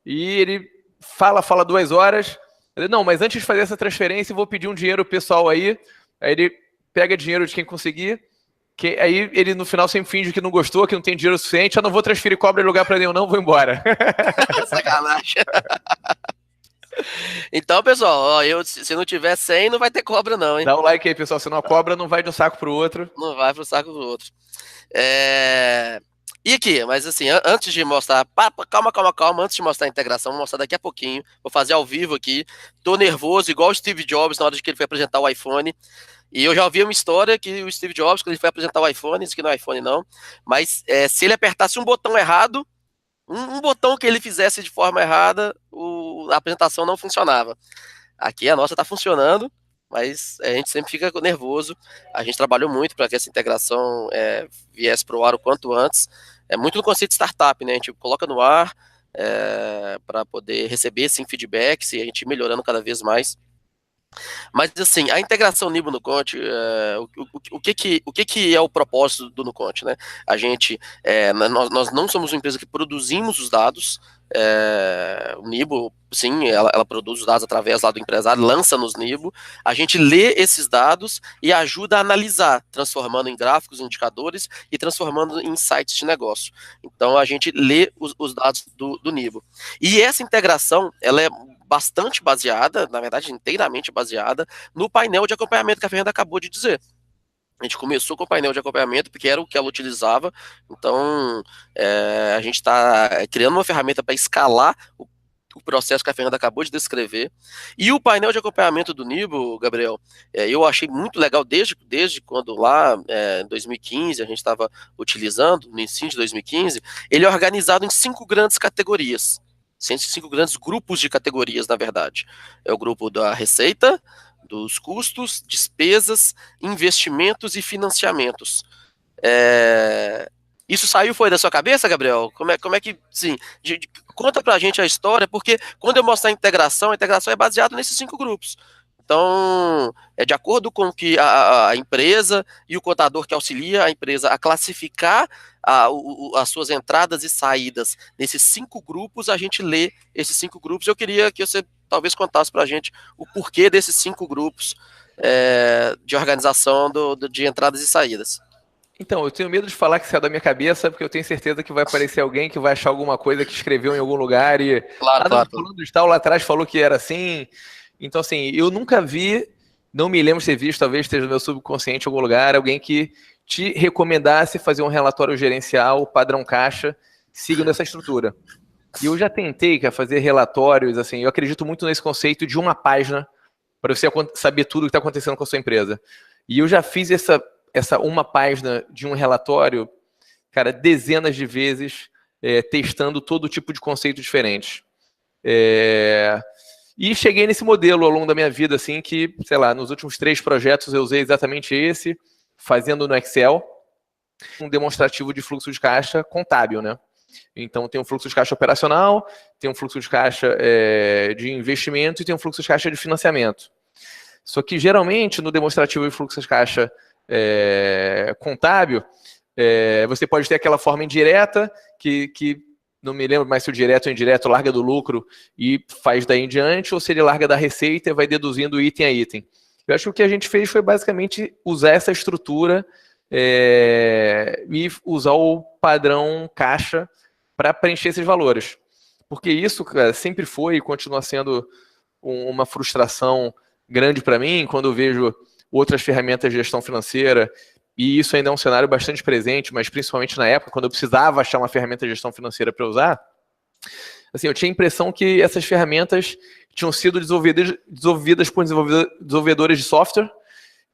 E ele fala 2 horas. Ele, não, mas antes de fazer essa transferência, eu vou pedir um dinheiro pessoal aí. Aí ele pega dinheiro de quem conseguir. Aí ele no final sempre finge que não gostou, que não tem dinheiro suficiente. Eu não vou transferir cobra em lugar para nenhum, não, vou embora. Sacanagem. Então, pessoal, ó, se não tiver 100, não vai ter cobra não, hein? Dá um like aí, pessoal, senão a cobra não vai de um saco pro outro. Não vai pro saco do outro. E aqui, mas assim, antes de mostrar, calma, antes de mostrar a integração, vou mostrar daqui a pouquinho, vou fazer ao vivo aqui, tô nervoso, igual o Steve Jobs na hora de que ele foi apresentar o iPhone, e eu já ouvi uma história que o Steve Jobs, quando ele foi apresentar o iPhone, isso aqui não é iPhone não, mas se ele apertasse um botão errado, um botão que ele fizesse de forma errada, a apresentação não funcionava. Aqui a nossa tá funcionando, mas a gente sempre fica nervoso. A gente trabalhou muito para que essa integração viesse para o ar o quanto antes. É muito no conceito de startup, né? A gente coloca no ar para poder receber sim feedbacks e a gente melhorando cada vez mais. Mas assim, a integração Nibo no Conte, o que é o propósito do Nuconte, né? A gente, nós não somos uma empresa que produzimos os dados. O Nibo, sim, ela produz os dados através lá do empresário, lança nos Nibo, a gente lê esses dados e ajuda a analisar, transformando em gráficos, indicadores e transformando em insights de negócio. Então a gente lê os dados do Nibo. E essa integração, ela é bastante baseada, na verdade inteiramente baseada, no painel de acompanhamento que a Fernanda acabou de dizer. A gente começou com o painel de acompanhamento, porque era o que ela utilizava, então a gente está criando uma ferramenta para escalar o processo que a Fernanda acabou de descrever. E o painel de acompanhamento do Nibo, Gabriel, eu achei muito legal desde quando lá, em 2015, a gente estava utilizando, no ensino de 2015, ele é organizado em 5 grandes categorias. 5 grandes grupos de categorias, na verdade. É o grupo da receita, dos custos, despesas, investimentos e financiamentos. Isso foi da sua cabeça, Gabriel? Como é que, sim, conta pra gente a história, porque quando eu mostrar a integração é baseada nesses 5 grupos. Então, de acordo com que a empresa e o contador que auxilia a empresa a classificar as suas entradas e saídas nesses 5 grupos, a gente lê esses 5 grupos. Eu queria que você talvez contasse para a gente o porquê desses 5 grupos de organização de entradas e saídas. Então, eu tenho medo de falar que saiu da minha cabeça, porque eu tenho certeza que vai aparecer alguém que vai achar alguma coisa que escreveu em algum lugar e... Claro. Falando de tal, lá atrás falou que era assim... Então, assim, eu nunca vi, não me lembro de ter visto, talvez esteja no meu subconsciente em algum lugar, alguém que te recomendasse fazer um relatório gerencial padrão caixa seguindo essa estrutura. E eu já tentei fazer relatórios, assim, eu acredito muito nesse conceito de uma página para você saber tudo o que está acontecendo com a sua empresa. E eu já fiz essa uma página de um relatório, cara, dezenas de vezes, testando todo tipo de conceito diferente. E cheguei nesse modelo ao longo da minha vida, assim, que, sei lá, nos últimos 3 projetos eu usei exatamente esse, fazendo no Excel, um demonstrativo de fluxo de caixa contábil, né? Então, tem um fluxo de caixa operacional, tem um fluxo de caixa de investimento e tem um fluxo de caixa de financiamento. Só que, geralmente, no demonstrativo de fluxo de caixa contábil, você pode ter aquela forma indireta, que não me lembro mais se o direto ou indireto larga do lucro e faz daí em diante, ou se ele larga da receita e vai deduzindo item a item. Eu acho que o que a gente fez foi basicamente usar essa estrutura e usar o padrão caixa para preencher esses valores. Porque isso, cara, sempre foi e continua sendo uma frustração grande para mim, quando eu vejo outras ferramentas de gestão financeira, e isso ainda é um cenário bastante presente, mas principalmente na época, quando eu precisava achar uma ferramenta de gestão financeira para usar, assim, eu tinha a impressão que essas ferramentas tinham sido desenvolvidas por desenvolvedores de software,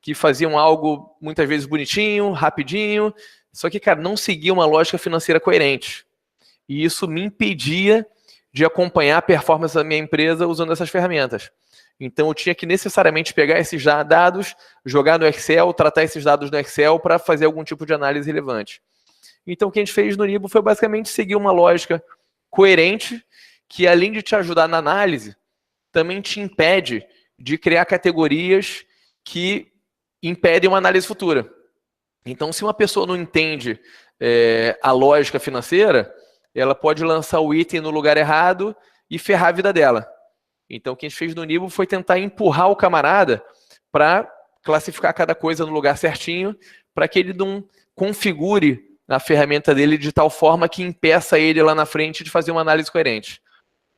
que faziam algo muitas vezes bonitinho, rapidinho, só que, cara, não seguia uma lógica financeira coerente. E isso me impedia de acompanhar a performance da minha empresa usando essas ferramentas. Então, eu tinha que necessariamente pegar esses dados, jogar no Excel, tratar esses dados no Excel para fazer algum tipo de análise relevante. Então, o que a gente fez no Nibo foi basicamente seguir uma lógica coerente, que além de te ajudar na análise, também te impede de criar categorias que impedem uma análise futura. Então, se uma pessoa não entende a lógica financeira, ela pode lançar o item no lugar errado e ferrar a vida dela. Então, o que a gente fez no Nibo foi tentar empurrar o camarada para classificar cada coisa no lugar certinho, para que ele não configure a ferramenta dele de tal forma que impeça ele lá na frente de fazer uma análise coerente.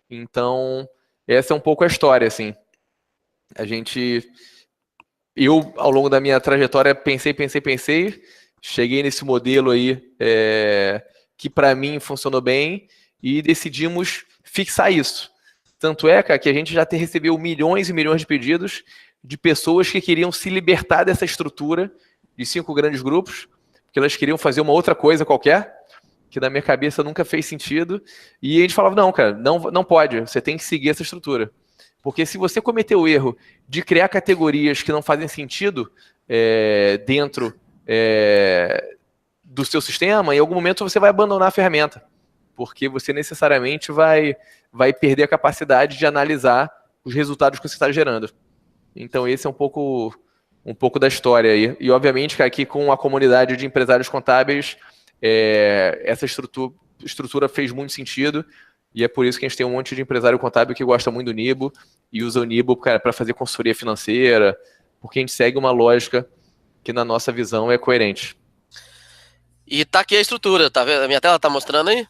Então, essa é um pouco a história, assim. Eu, ao longo da minha trajetória, pensei, cheguei nesse modelo aí, que para mim funcionou bem, e decidimos fixar isso. Tanto é, cara, que a gente já recebeu milhões e milhões de pedidos de pessoas que queriam se libertar dessa estrutura de 5 grandes grupos, porque elas queriam fazer uma outra coisa qualquer, que na minha cabeça nunca fez sentido, e a gente falava, não, cara, não pode, você tem que seguir essa estrutura. Porque se você cometer o erro de criar categorias que não fazem sentido dentro do seu sistema, em algum momento você vai abandonar a ferramenta, porque você necessariamente vai perder a capacidade de analisar os resultados que você está gerando. Então esse é um pouco da história aí. E obviamente que aqui com a comunidade de empresários contábeis, essa estrutura fez muito sentido, e é por isso que a gente tem um monte de empresário contábil que gosta muito do Nibo e usa o Nibo para fazer consultoria financeira, porque a gente segue uma lógica que na nossa visão é coerente. E tá aqui a estrutura, tá vendo? A minha tela tá mostrando aí?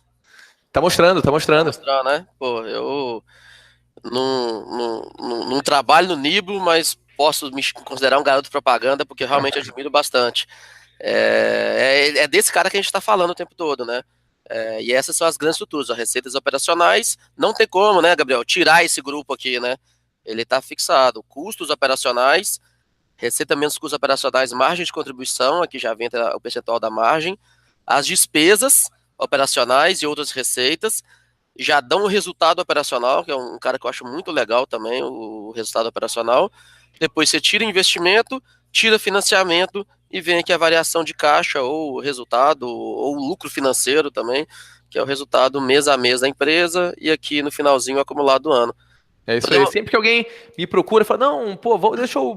Tá mostrando. Tá mostrando, né? Pô, eu não trabalho no Nibo, mas posso me considerar um garoto propaganda, porque eu realmente admiro bastante. É desse cara que a gente está falando o tempo todo, né? E essas são as grandes estruturas, as receitas operacionais. Não tem como, né, Gabriel, tirar esse grupo aqui, né? Ele está fixado. Custos operacionais, receita menos custos operacionais, margem de contribuição, aqui já vem o percentual da margem. As despesas operacionais e outras receitas já dão o resultado operacional, que é um cara que eu acho muito legal também, o resultado operacional. Depois você tira investimento, tira financiamento e vem aqui a variação de caixa, ou o resultado, ou o lucro financeiro também, que é o resultado mês a mês da empresa, e aqui no finalzinho o acumulado do ano. É isso aí. Sempre que alguém me procura e fala, não, pô, deixa eu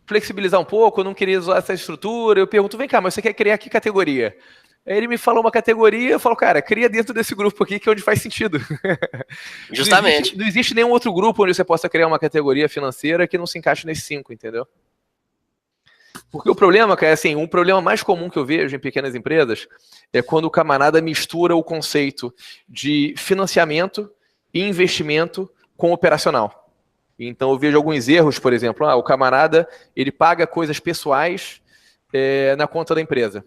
flexibilizar um pouco, eu não queria usar essa estrutura, eu pergunto, vem cá, mas você quer criar que categoria? Aí ele me falou uma categoria, eu falo, cara, cria dentro desse grupo aqui que é onde faz sentido. Justamente. Não existe nenhum outro grupo onde você possa criar uma categoria financeira que não se encaixe nesses 5, entendeu? Porque o problema, cara, é assim, um problema mais comum que eu vejo em pequenas empresas é quando o camarada mistura o conceito de financiamento e investimento com operacional. Então eu vejo alguns erros, por exemplo, o camarada, ele paga coisas pessoais na conta da empresa.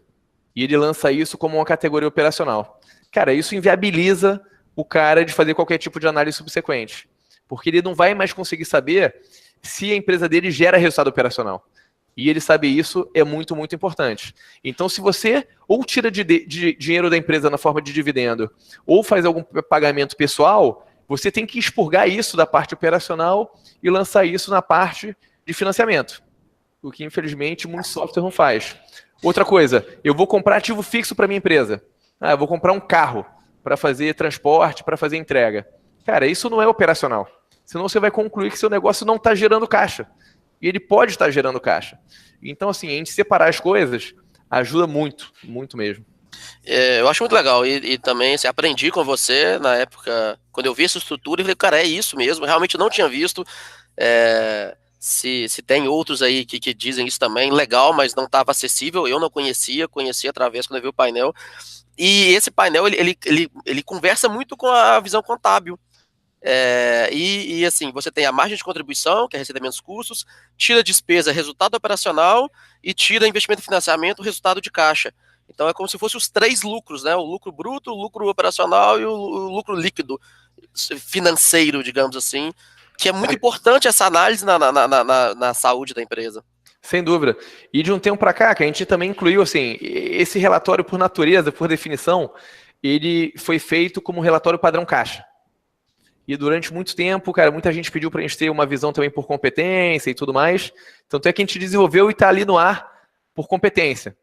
E ele lança isso como uma categoria operacional. Cara, isso inviabiliza o cara de fazer qualquer tipo de análise subsequente. Porque ele não vai mais conseguir saber se a empresa dele gera resultado operacional. E ele saber isso é muito, muito importante. Então, se você ou tira de dinheiro da empresa na forma de dividendo, ou faz algum pagamento pessoal, você tem que expurgar isso da parte operacional e lançar isso na parte de financiamento, o que infelizmente muito software não faz. Outra coisa, eu vou comprar ativo fixo para minha empresa. Eu vou comprar um carro para fazer transporte, para fazer entrega. Cara, isso não é operacional. Senão você vai concluir que seu negócio não está gerando caixa. E ele pode estar gerando caixa. Então, assim, a gente separar as coisas ajuda muito, muito mesmo. Eu acho muito legal. E também assim, aprendi com você na época, quando eu vi essa estrutura, e falei, cara, é isso mesmo. Realmente não tinha visto. Se tem outros aí que dizem isso também, legal, mas não estava acessível. Eu não conhecia através quando eu vi o painel. E esse painel, ele conversa muito com a visão contábil. E assim, você tem a margem de contribuição, que é receita menos custos, tira despesa, resultado operacional, e tira investimento e financiamento, resultado de caixa. Então é como se fossem os 3 lucros, né? O lucro bruto, o lucro operacional e o lucro líquido financeiro, digamos assim, que é muito importante essa análise na saúde da empresa. Sem dúvida. E de um tempo para cá, que a gente também incluiu, assim, esse relatório por natureza, por definição, ele foi feito como relatório padrão caixa. E durante muito tempo, cara, muita gente pediu para a gente ter uma visão também por competência e tudo mais. Tanto é que a gente desenvolveu e está ali no ar por competência.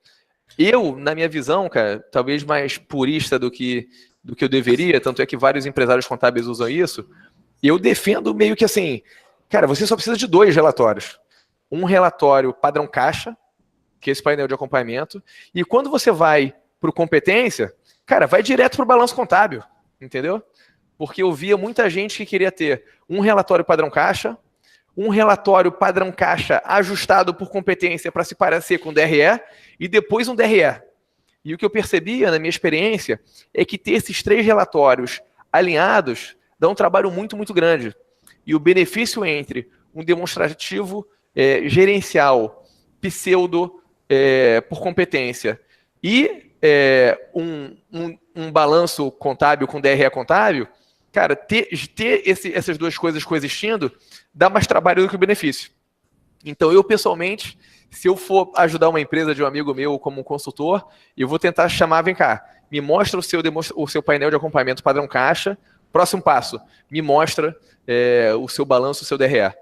Eu, na minha visão, cara, talvez mais purista do que eu deveria, tanto é que vários empresários contábeis usam isso, eu defendo meio que assim, cara, você só precisa de 2 relatórios. Um relatório padrão caixa, que é esse painel de acompanhamento, e quando você vai para o competência, cara, vai direto para o balanço contábil, entendeu? Porque eu via muita gente que queria ter um relatório padrão caixa, um relatório padrão caixa ajustado por competência para se parecer com DRE, e depois um DRE. E o que eu percebia na minha experiência é que ter esses 3 relatórios alinhados dá um trabalho muito, muito grande. E o benefício entre um demonstrativo gerencial, pseudo por competência, e um balanço contábil com DRE contábil, cara, ter essas 2 coisas coexistindo dá mais trabalho do que o benefício. Então, eu, pessoalmente, se eu for ajudar uma empresa de um amigo meu como consultor, eu vou tentar chamar, vem cá, me mostra o seu painel de acompanhamento padrão caixa. Próximo passo, me mostra o seu balanço, o seu DRE.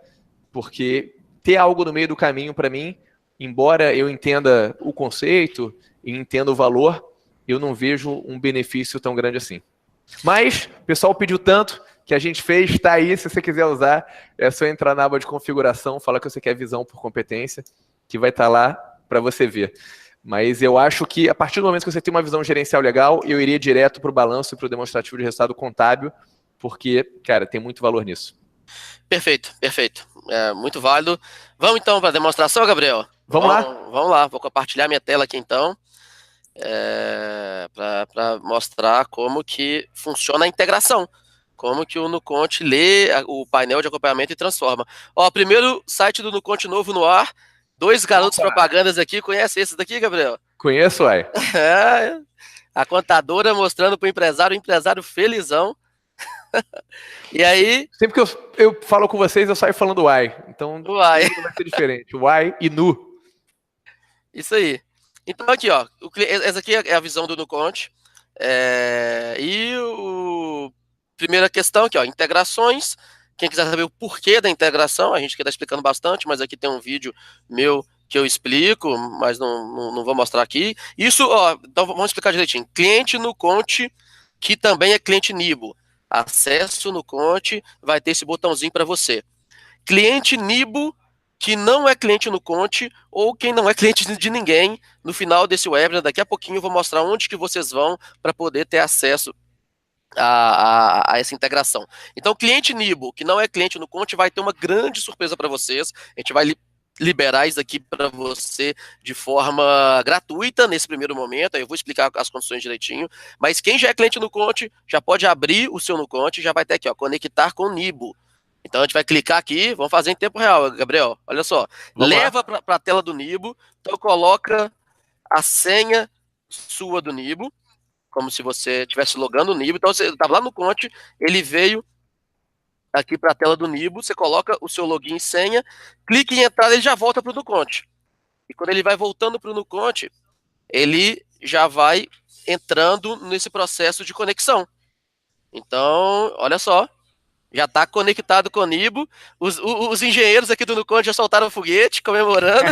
Porque ter algo no meio do caminho, para mim, embora eu entenda o conceito e entenda o valor, eu não vejo um benefício tão grande assim. Mas o pessoal pediu tanto que a gente fez, está aí, se você quiser usar, é só entrar na aba de configuração, falar que você quer visão por competência, que vai estar lá para você ver. Mas eu acho que a partir do momento que você tem uma visão gerencial legal, eu iria direto para o balanço e para o demonstrativo de resultado contábil, porque, cara, tem muito valor nisso. Perfeito, perfeito. Muito válido. Vamos então para a demonstração, Gabriel? Vamos lá? Vamos lá, vou compartilhar minha tela aqui então. Para mostrar como que funciona a integração, como que o NuConte lê o painel de acompanhamento e transforma. Primeiro site do NuConte novo no ar, 2 garotos propagandas aqui, conhece esses daqui, Gabriel? Conheço, uai. A contadora mostrando para o empresário felizão. E aí... Sempre que eu falo com vocês, eu saio falando uai, então vai ser diferente, uai e nu. Isso aí. Então aqui, essa aqui é a visão do NuConte. Primeira questão aqui, integrações. Quem quiser saber o porquê da integração, a gente aqui está explicando bastante, mas aqui tem um vídeo meu que eu explico, mas não vou mostrar aqui. Isso, então vamos explicar direitinho. Cliente NuConte, que também é cliente Nibo. Acesso no NuConte, vai ter esse botãozinho para você. Cliente Nibo, que não é cliente NuConte, ou quem não é cliente de ninguém, no final desse webinar, daqui a pouquinho eu vou mostrar onde que vocês vão para poder ter acesso a essa integração. Então, cliente Nibo, que não é cliente NuConte, vai ter uma grande surpresa para vocês. A gente vai liberar isso aqui para você de forma gratuita nesse primeiro momento. Aí eu vou explicar as condições direitinho. Mas quem já é cliente NuConte, já pode abrir o seu NuConte, já vai ter aqui, conectar com o Nibo. Então a gente vai clicar aqui, vamos fazer em tempo real, Gabriel. Olha só, leva para a tela do Nibo, então coloca a senha sua do Nibo, como se você estivesse logando o Nibo. Então você estava lá no NuConte, ele veio aqui para a tela do Nibo, você coloca o seu login e senha, clique em entrar, ele já volta para o NuConte. E quando ele vai voltando para o NuConte, ele já vai entrando nesse processo de conexão. Então, olha só. Já está conectado com o Nibo. Os engenheiros aqui do Nuconde já soltaram o foguete, comemorando.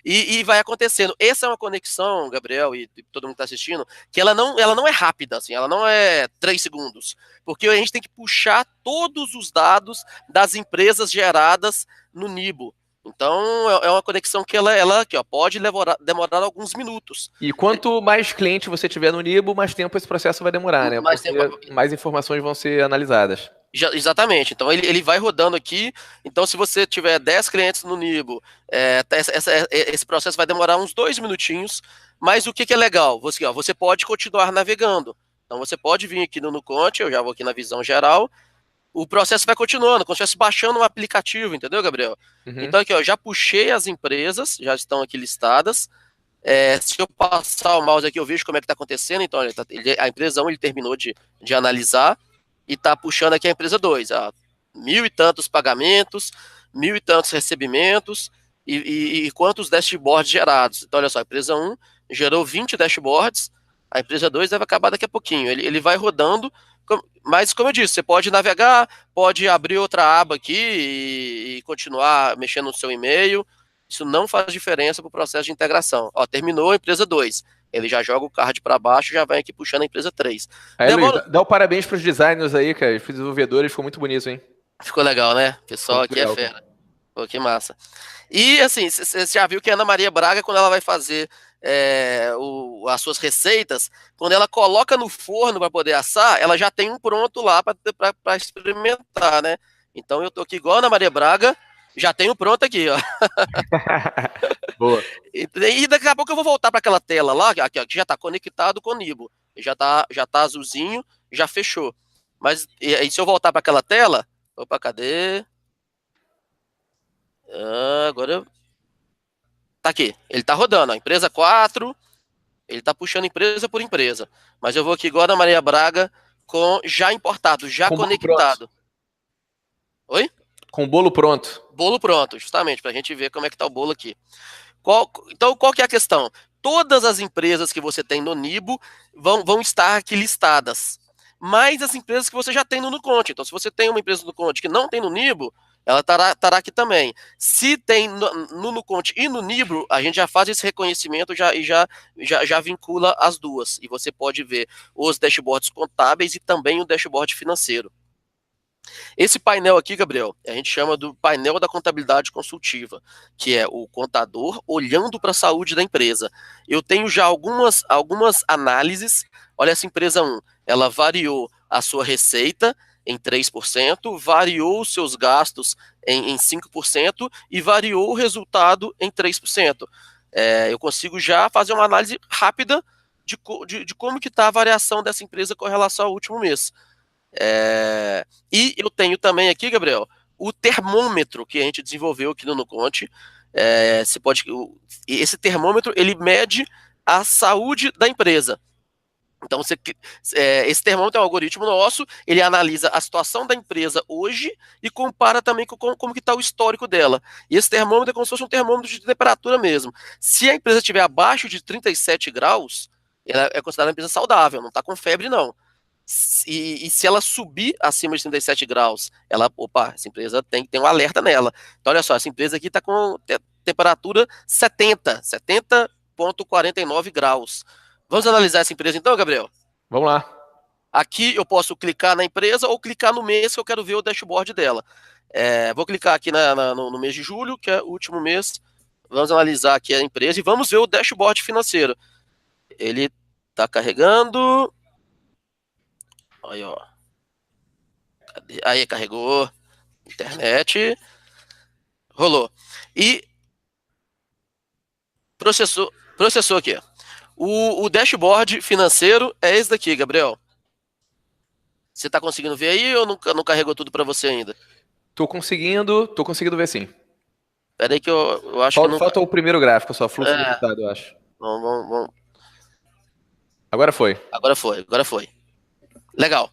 E vai acontecendo. Essa é uma conexão, Gabriel, e todo mundo que está assistindo, que ela não é rápida, assim, ela não é 3 segundos. Porque a gente tem que puxar todos os dados das empresas geradas no Nibo. Então, é uma conexão que ela aqui, ó, pode demorar alguns minutos. E quanto mais cliente você tiver no Nibo, mais tempo esse processo vai demorar, né? Porque mais informações vão ser analisadas. Exatamente. Então, ele vai rodando aqui. Então, se você tiver 10 clientes no Nibo, esse processo vai demorar uns 2 minutinhos. Mas o que é legal? Você pode continuar navegando. Então, você pode vir aqui no Nuconte, eu já vou aqui na visão geral. O processo vai continuando, como se estivesse baixando um aplicativo, entendeu, Gabriel? Uhum. Então, aqui, ó, já puxei as empresas, já estão aqui listadas. Se eu passar o mouse aqui, eu vejo como é que está acontecendo. Então, a empresa 1 ele terminou de analisar e está puxando aqui a empresa 2. 1.000 e tantos pagamentos, 1.000 e tantos recebimentos e quantos dashboards gerados. Então, olha só, a empresa 1 gerou 20 dashboards, a empresa 2 deve acabar daqui a pouquinho. Ele vai rodando. Mas, como eu disse, você pode navegar, pode abrir outra aba aqui e continuar mexendo no seu e-mail. Isso não faz diferença para o processo de integração. Ó, terminou a empresa 2. Ele já joga o card para baixo e já vai aqui puxando a empresa 3. Aí, Luiz, dá o parabéns para os designers aí, cara. Os desenvolvedores, ficou muito bonito, hein? Ficou legal, né? O pessoal aqui legal, é fera. Pô, que massa. E, assim, você já viu que a Ana Maria Braga, quando ela vai fazer as suas receitas, quando ela coloca no forno para poder assar, ela já tem um pronto lá para experimentar, né? Então eu tô aqui igual a Ana Maria Braga, já tenho pronto aqui, ó. Boa. E daqui a pouco eu vou voltar para aquela tela lá, aqui, ó, que já está conectado com o Nibo. Já tá azulzinho, já fechou. Mas e se eu voltar para aquela tela, opa, cadê? Agora tá aqui, ele tá rodando, a empresa 4, ele tá puxando empresa por empresa. Mas eu vou aqui igual a Maria Braga, com já importado, já com conectado. Oi? Com o bolo pronto. Bolo pronto, justamente, pra gente ver como é que tá o bolo aqui. Então, qual que é a questão? Todas as empresas que você tem no Nibo vão estar aqui listadas. Mas as empresas que você já tem no Nuconte. Então, se você tem uma empresa no Nuconte que não tem no Nibo, ela estará aqui também. Se tem no Nuconte e no Nibo, a gente já faz esse reconhecimento e já vincula as duas. E você pode ver os dashboards contábeis e também o dashboard financeiro. Esse painel aqui, Gabriel, a gente chama do painel da contabilidade consultiva, que é o contador olhando para a saúde da empresa. Eu tenho já algumas análises. Olha essa empresa 1, ela variou a sua receita em 3%, variou os seus gastos em 5% e variou o resultado em 3%. Eu consigo já fazer uma análise rápida de como que está a variação dessa empresa com relação ao último mês. E eu tenho também aqui, Gabriel, o termômetro que a gente desenvolveu aqui no Nuconte. Esse termômetro, ele mede a saúde da empresa. Então, esse termômetro é um algoritmo nosso, ele analisa a situação da empresa hoje e compara também com como que está o histórico dela. E esse termômetro é como se fosse um termômetro de temperatura mesmo. Se a empresa estiver abaixo de 37 graus, ela é considerada uma empresa saudável, não está com febre, não. E se ela subir acima de 37 graus, essa empresa tem que ter um alerta nela. Então, olha só, essa empresa aqui está com temperatura 70,49 graus. Vamos analisar essa empresa então, Gabriel? Vamos lá. Aqui eu posso clicar na empresa ou clicar no mês que eu quero ver o dashboard dela. Vou clicar aqui no mês de julho, que é o último mês. Vamos analisar aqui a empresa e vamos ver o dashboard financeiro. Ele está carregando. Aí, ó. Aí, carregou. Internet. Rolou. E processou aqui. O dashboard financeiro é esse daqui, Gabriel. Você tá conseguindo ver aí ou não carregou tudo para você ainda? Tô conseguindo ver sim. Pera aí que eu acho que não... Falta o primeiro gráfico só, fluxo de resultado, eu acho. Vamos. Agora foi. Agora foi. Legal.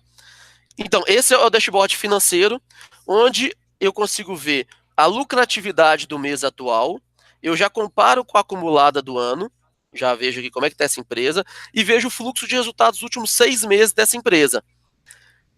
Então, esse é o dashboard financeiro, onde eu consigo ver a lucratividade do mês atual, eu já comparo com a acumulada do ano, já vejo aqui como é que está essa empresa, e vejo o fluxo de resultados dos últimos 6 meses dessa empresa.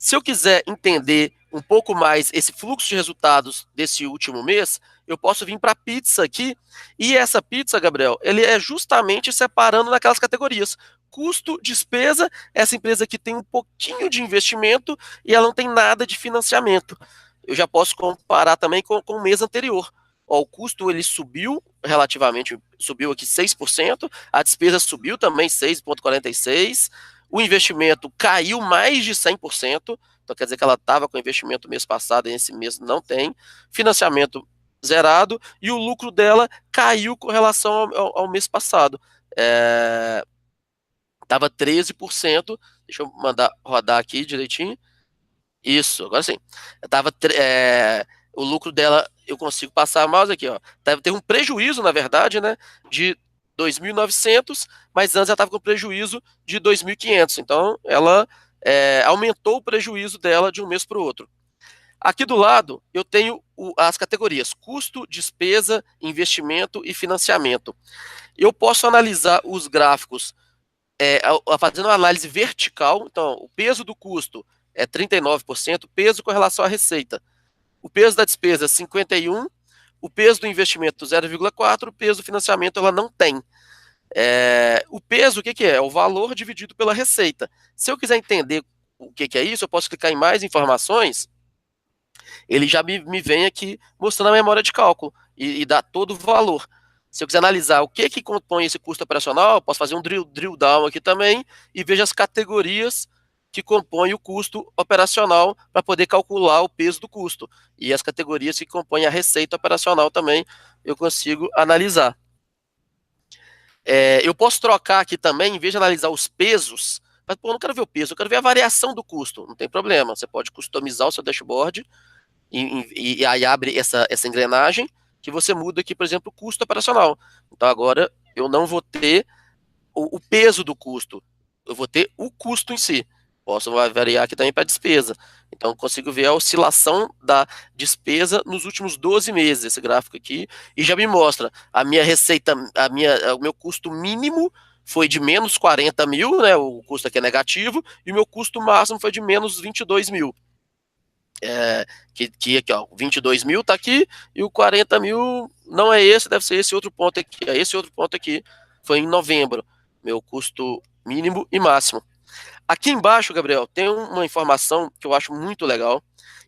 Se eu quiser entender um pouco mais esse fluxo de resultados desse último mês, eu posso vir para a pizza aqui, e essa pizza, Gabriel, ele é justamente separando naquelas categorias. Custo, despesa, essa empresa aqui tem um pouquinho de investimento e ela não tem nada de financiamento. Eu já posso comparar também com o mês anterior. Ó, o custo ele subiu relativamente, subiu aqui 6%, a despesa subiu também 6,46%, o investimento caiu mais de 100%, então quer dizer que ela estava com investimento mês passado e esse mês não tem, financiamento zerado, e o lucro dela caiu com relação ao mês passado. Estava 13%, deixa eu mandar rodar aqui direitinho. Isso, agora sim. O lucro dela, eu consigo passar mais aqui, ó. Teve um prejuízo, na verdade, né, de 2.900, mas antes ela estava com prejuízo de 2.500. Então, ela aumentou o prejuízo dela de um mês para o outro. Aqui do lado, eu tenho as categorias custo, despesa, investimento e financiamento. Eu posso analisar os gráficos fazendo uma análise vertical. Então, o peso do custo é 39%, peso com relação à receita. O peso da despesa é 51%, o peso do investimento 0,4%, o peso do financiamento ela não tem. O peso, o que é? É o valor dividido pela receita. Se eu quiser entender o que é isso, eu posso clicar em mais informações, ele já me vem aqui mostrando a memória de cálculo e dá todo o valor. Se eu quiser analisar o que compõe esse custo operacional, eu posso fazer um drill down aqui também e veja as categorias que compõem o custo operacional para poder calcular o peso do custo. E as categorias que compõem a receita operacional também eu consigo analisar. Eu posso trocar aqui também, em vez de analisar os pesos, mas eu não quero ver o peso, eu quero ver a variação do custo. Não tem problema, você pode customizar o seu dashboard e aí abre essa engrenagem que você muda aqui, por exemplo, o custo operacional. Então agora eu não vou ter o peso do custo, eu vou ter o custo em si. Posso variar aqui também para despesa. Então, eu consigo ver a oscilação da despesa nos últimos 12 meses, esse gráfico aqui, e já me mostra a minha receita, o meu custo mínimo foi de menos 40 mil, né, o custo aqui é negativo, e o meu custo máximo foi de menos 22 mil. Que aqui, ó, 22 mil tá aqui, e o 40 mil não é esse, deve ser esse outro ponto aqui. Esse outro ponto aqui foi em novembro, meu custo mínimo e máximo. Aqui embaixo, Gabriel, tem uma informação que eu acho muito legal,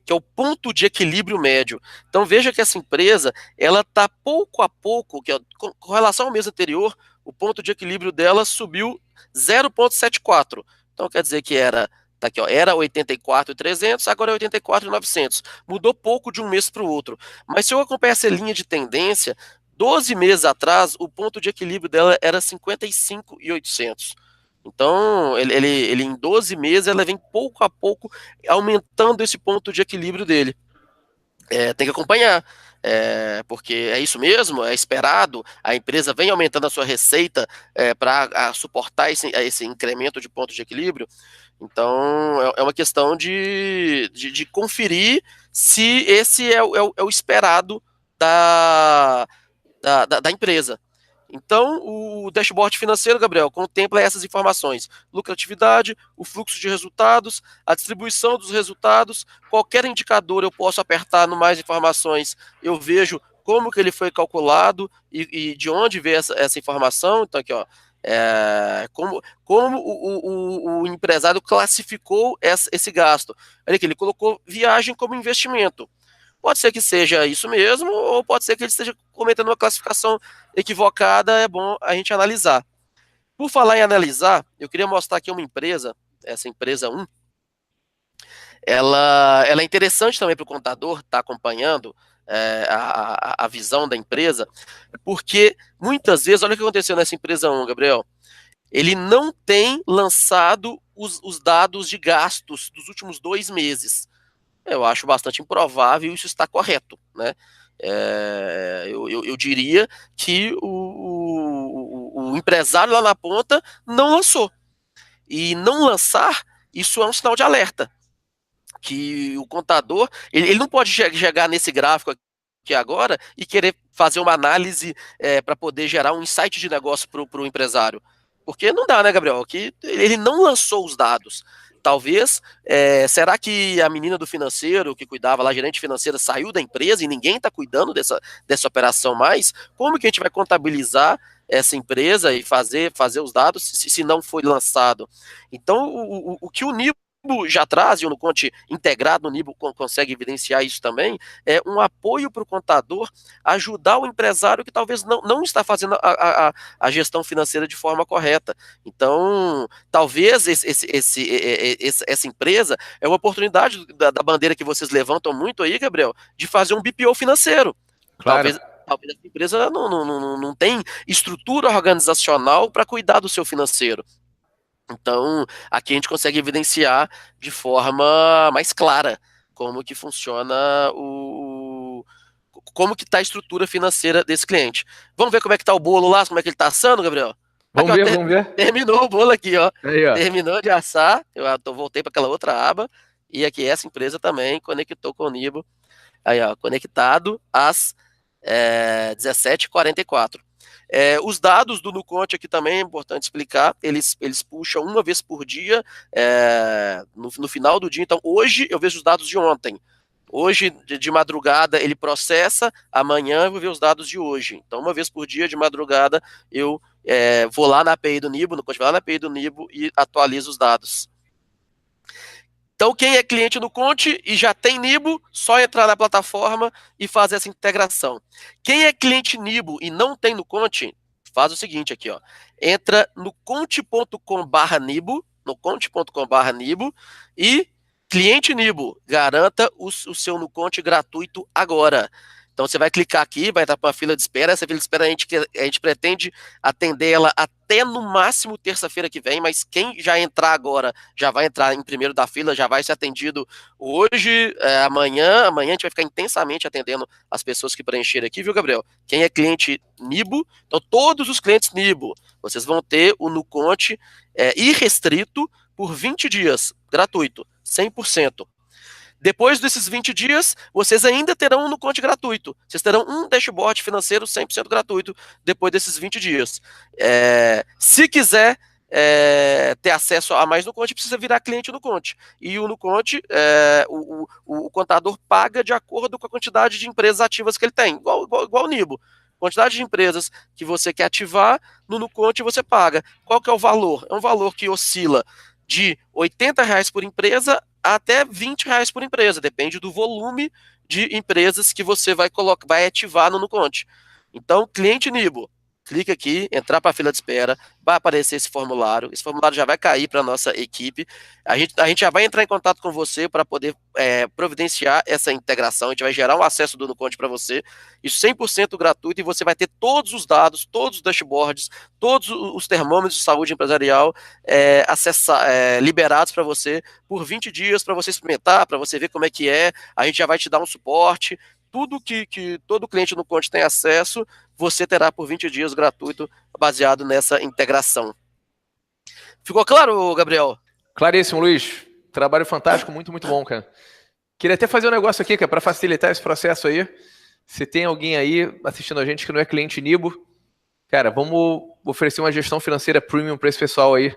que é o ponto de equilíbrio médio. Então veja que essa empresa, ela está pouco a pouco, com relação ao mês anterior, o ponto de equilíbrio dela subiu 0,74. Então quer dizer que era 84.300, agora é 84.900. Mudou pouco de um mês para o outro. Mas se eu acompanhar essa linha de tendência, 12 meses atrás, o ponto de equilíbrio dela era 55.800. Então, ele em 12 meses, ela vem pouco a pouco aumentando esse ponto de equilíbrio dele. Tem que acompanhar, porque é isso mesmo, é esperado, a empresa vem aumentando a sua receita para suportar esse incremento de ponto de equilíbrio. Então, é uma questão de conferir se esse é o esperado da empresa. Então, o dashboard financeiro, Gabriel, contempla essas informações: lucratividade, o fluxo de resultados, a distribuição dos resultados. Qualquer indicador eu posso apertar no mais informações, eu vejo como que ele foi calculado e de onde veio essa informação. Então, aqui, ó, como o empresário classificou esse gasto. Olha aqui, ele colocou viagem como investimento. Pode ser que seja isso mesmo, ou pode ser que ele esteja cometendo uma classificação equivocada, é bom a gente analisar. Por falar em analisar, eu queria mostrar aqui uma empresa, essa empresa 1, ela é interessante também para o contador estar acompanhando a visão da empresa, porque muitas vezes, olha o que aconteceu nessa empresa 1, Gabriel, ele não tem lançado os dados de gastos dos últimos 2 meses. Eu acho bastante improvável isso estar correto, né? Eu diria que o empresário lá na ponta não lançou. E não lançar, isso é um sinal de alerta. Que o contador, ele não pode chegar nesse gráfico aqui agora e querer fazer uma análise para poder gerar um insight de negócio para o empresário. Porque não dá, né, Gabriel? Que ele não lançou os dados. talvez, será que a menina do financeiro que cuidava lá, a gerente financeira, saiu da empresa e ninguém está cuidando dessa operação mais? Como que a gente vai contabilizar essa empresa e fazer os dados se não foi lançado? Então, o que o Nibo já traz, e o Nuconte integrado no Nibo consegue evidenciar isso também, é um apoio para o contador ajudar o empresário que talvez não está fazendo a gestão financeira de forma correta. Então, talvez essa empresa é uma oportunidade da bandeira que vocês levantam muito aí, Gabriel, de fazer um BPO financeiro. Claro. Talvez essa empresa não tem estrutura organizacional para cuidar do seu financeiro. Então, aqui a gente consegue evidenciar de forma mais clara como que funciona como que está a estrutura financeira desse cliente. Vamos ver como é que está o bolo lá, como é que ele está assando, Gabriel? Vamos ver. Terminou o bolo aqui, ó. Aí, ó. Terminou de assar, eu voltei para aquela outra aba, e aqui essa empresa também conectou com o Nibo. Aí, ó, conectado às 17h44. Os dados do Nuconte aqui também é importante explicar, eles puxam uma vez por dia, no final do dia. Então, hoje eu vejo os dados de ontem. Hoje, de madrugada, ele processa, amanhã eu vou ver os dados de hoje. Então, uma vez por dia, de madrugada, eu vou lá na API do Nibo, Nuconte vai lá na API do Nibo e atualizo os dados. Então, quem é cliente no Nuconte e já tem Nibo, só entrar na plataforma e fazer essa integração. Quem é cliente Nibo e não tem Nuconte, faz o seguinte aqui, ó. Entra no conte.com/Nibo, no conte.com/Nibo, e cliente Nibo, garanta o seu Nuconte gratuito agora. Então, você vai clicar aqui, vai entrar para uma fila de espera. Essa fila de espera a gente pretende atender ela até no máximo terça-feira que vem, mas quem já entrar agora, já vai entrar em primeiro da fila, já vai ser atendido hoje, amanhã. Amanhã a gente vai ficar intensamente atendendo as pessoas que preencherem aqui, viu, Gabriel? Quem é cliente Nibo, então todos os clientes Nibo, vocês vão ter o Nuconte irrestrito por 20 dias, gratuito, 100%. Depois desses 20 dias, vocês ainda terão um Nuconte gratuito. Vocês terão um dashboard financeiro 100% gratuito depois desses 20 dias. Se quiser ter acesso a mais Nuconte, precisa virar cliente Nuconte. E o Nuconte, o contador paga de acordo com a quantidade de empresas ativas que ele tem, igual o Nibo. Quantidade de empresas que você quer ativar, no Nuconte você paga. Qual que é o valor? É um valor que oscila de R$80 por empresa até R$20 por empresa, depende do volume de empresas que você vai ativar no Nuconte. Então, cliente Nibo, clica aqui, entrar para a fila de espera, vai aparecer esse formulário já vai cair para a nossa equipe, a gente já vai entrar em contato com você para poder providenciar essa integração, a gente vai gerar um acesso do Nuconte para você, isso 100% gratuito, e você vai ter todos os dados, todos os dashboards, todos os termômetros de saúde empresarial liberados para você por 20 dias, para você experimentar, para você ver como é que a gente já vai te dar um suporte, tudo que todo cliente no Nuconte tem acesso, você terá por 20 dias gratuito, baseado nessa integração. Ficou claro, Gabriel? Claríssimo, Luiz. Trabalho fantástico, muito, muito bom, cara. Queria até fazer um negócio aqui, cara, para facilitar esse processo aí. Se tem alguém aí assistindo a gente que não é cliente Nibo, cara, vamos oferecer uma gestão financeira premium para esse pessoal aí.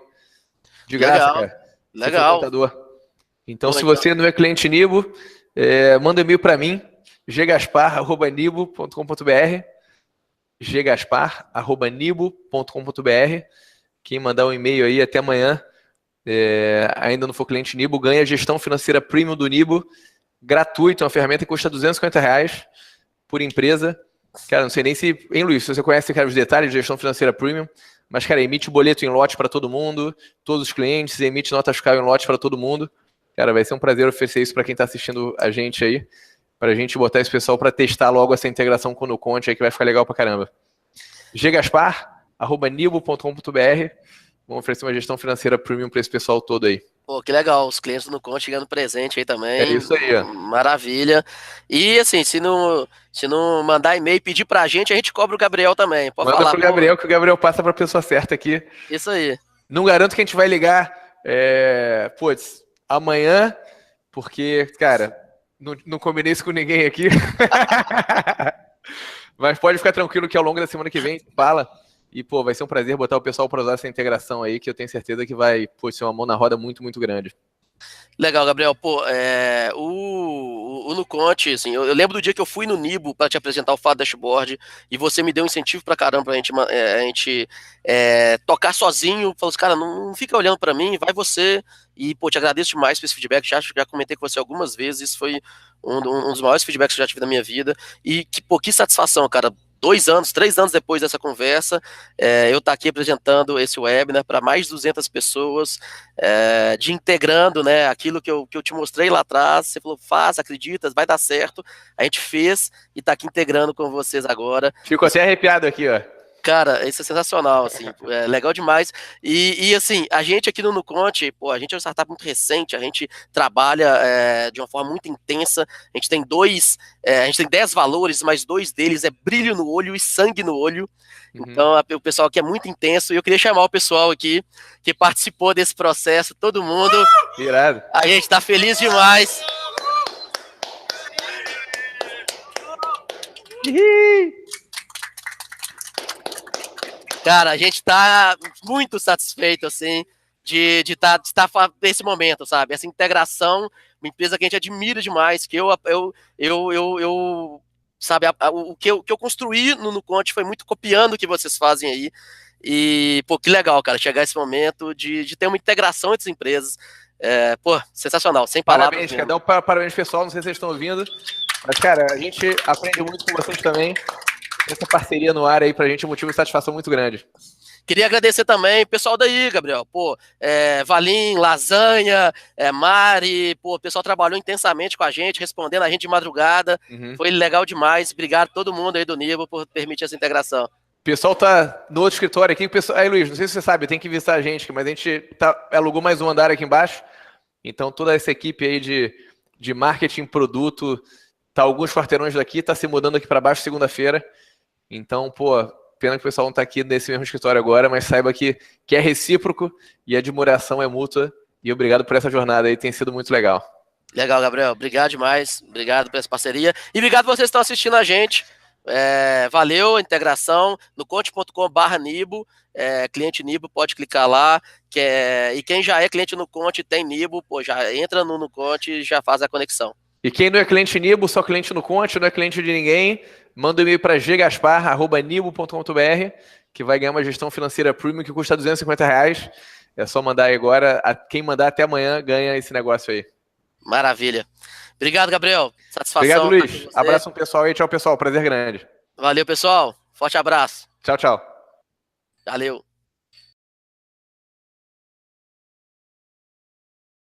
De graça, cara. Legal. Então, se você não é cliente Nibo, manda um e-mail para mim, ggaspar@nibo.com.br, ggaspar@nibo.com.br. Quem mandar um e-mail aí até amanhã, ainda não for cliente Nibo, ganha a gestão financeira premium do Nibo, gratuito, uma ferramenta que custa R$250 por empresa. Cara, não sei nem se, hein, Luiz, se você conhece, cara, os detalhes de gestão financeira premium, mas, cara, emite boleto em lote para todo mundo, todos os clientes, emite nota fiscal em lote para todo mundo. Cara, vai ser um prazer oferecer isso para quem está assistindo a gente aí, para a gente botar esse pessoal para testar logo essa integração com o Nuconte aí, que vai ficar legal pra caramba. ggaspar@nibo.com.br. Vamos oferecer uma gestão financeira premium para esse pessoal todo aí. Pô, que legal, os clientes do Nuconte chegando presente aí também. É isso aí, ó. Maravilha. E assim, se não mandar e-mail e pedir pra gente, a gente cobra o Gabriel também. Pode Manda falar pro Gabriel, que o Gabriel passa pra pessoa certa aqui. Isso aí. Não garanto que a gente vai ligar amanhã, porque, cara, não combinei isso com ninguém aqui. Mas pode ficar tranquilo que ao longo da semana que vem fala. E, pô, vai ser um prazer botar o pessoal para usar essa integração aí, que eu tenho certeza que vai ser uma mão na roda muito, muito grande. Legal, Gabriel. Pô, o Nuconte, assim, eu lembro do dia que eu fui no Nibo para te apresentar o Fado Dashboard e você me deu um incentivo pra caramba a gente tocar sozinho. Falou assim, cara, não fica olhando para mim, vai você. E, pô, te agradeço demais por esse feedback. Já comentei com você algumas vezes. Isso foi um dos maiores feedbacks que eu já tive na minha vida. E que satisfação, cara. 2 anos, 3 anos depois dessa conversa, eu estar aqui apresentando esse webinar para mais de 200 pessoas, de integrando, né, aquilo que eu te mostrei lá atrás. Você falou, faz, acredita, vai dar certo. A gente fez e está aqui integrando com vocês agora. Fico até arrepiado aqui, ó. Cara, isso é sensacional, assim, legal demais. E assim, a gente aqui no Nuconte, pô, a gente é uma startup muito recente, a gente trabalha de uma forma muito intensa, a gente tem 10 valores, mas 2 deles é brilho no olho e sangue no olho. Então, o pessoal aqui é muito intenso, e eu queria chamar o pessoal aqui que participou desse processo, todo mundo. Irado. A gente tá feliz demais. Cara, a gente tá muito satisfeito, assim, de estar nesse momento, sabe? Essa integração, uma empresa que a gente admira demais, que sabe, o que eu construí no Nuconte foi muito copiando o que vocês fazem aí. E, pô, que legal, cara, chegar esse momento de ter uma integração entre as empresas. Pô, sensacional, sem palavras. Parabéns, parabéns, pessoal. Não sei se vocês estão ouvindo, mas, cara, a gente aprende muito com vocês também. Essa parceria no ar aí pra gente é um motivo de satisfação muito grande. Queria agradecer também o pessoal daí, Gabriel. Pô, Valim, Lasanha, Mari, pô, o pessoal trabalhou intensamente com a gente, respondendo a gente de madrugada. Foi legal demais. Obrigado a todo mundo aí do Nibo por permitir essa integração. O pessoal tá no outro escritório aqui. Aí, Luiz, não sei se você sabe, tem que visitar a gente, mas a gente alugou mais um andar aqui embaixo. Então, toda essa equipe aí de marketing, produto, tá alguns quarteirões daqui, tá se mudando aqui para baixo segunda-feira. Então, pô, pena que o pessoal não tá aqui nesse mesmo escritório agora, mas saiba que é recíproco e a admiração é mútua. E obrigado por essa jornada aí, tem sido muito legal. Legal, Gabriel. Obrigado demais. Obrigado por essa parceria. E obrigado a vocês que estão assistindo a gente. Valeu a integração. Nuconte.com/Nibo. Cliente Nibo, pode clicar lá. E quem já é cliente no Conte tem Nibo, pô, já entra no Nuconte e já faz a conexão. E quem não é cliente Nibo, só cliente no Conte, não é cliente de ninguém, manda um e-mail para ggaspar@nibo.com.br, que vai ganhar uma gestão financeira premium que custa R$250. É só mandar aí agora. Quem mandar até amanhã ganha esse negócio aí. Maravilha. Obrigado, Gabriel. Satisfação. Obrigado, Luiz. Abraço pessoal aí. Tchau, pessoal. Prazer grande. Valeu, pessoal. Forte abraço. Tchau, tchau. Valeu.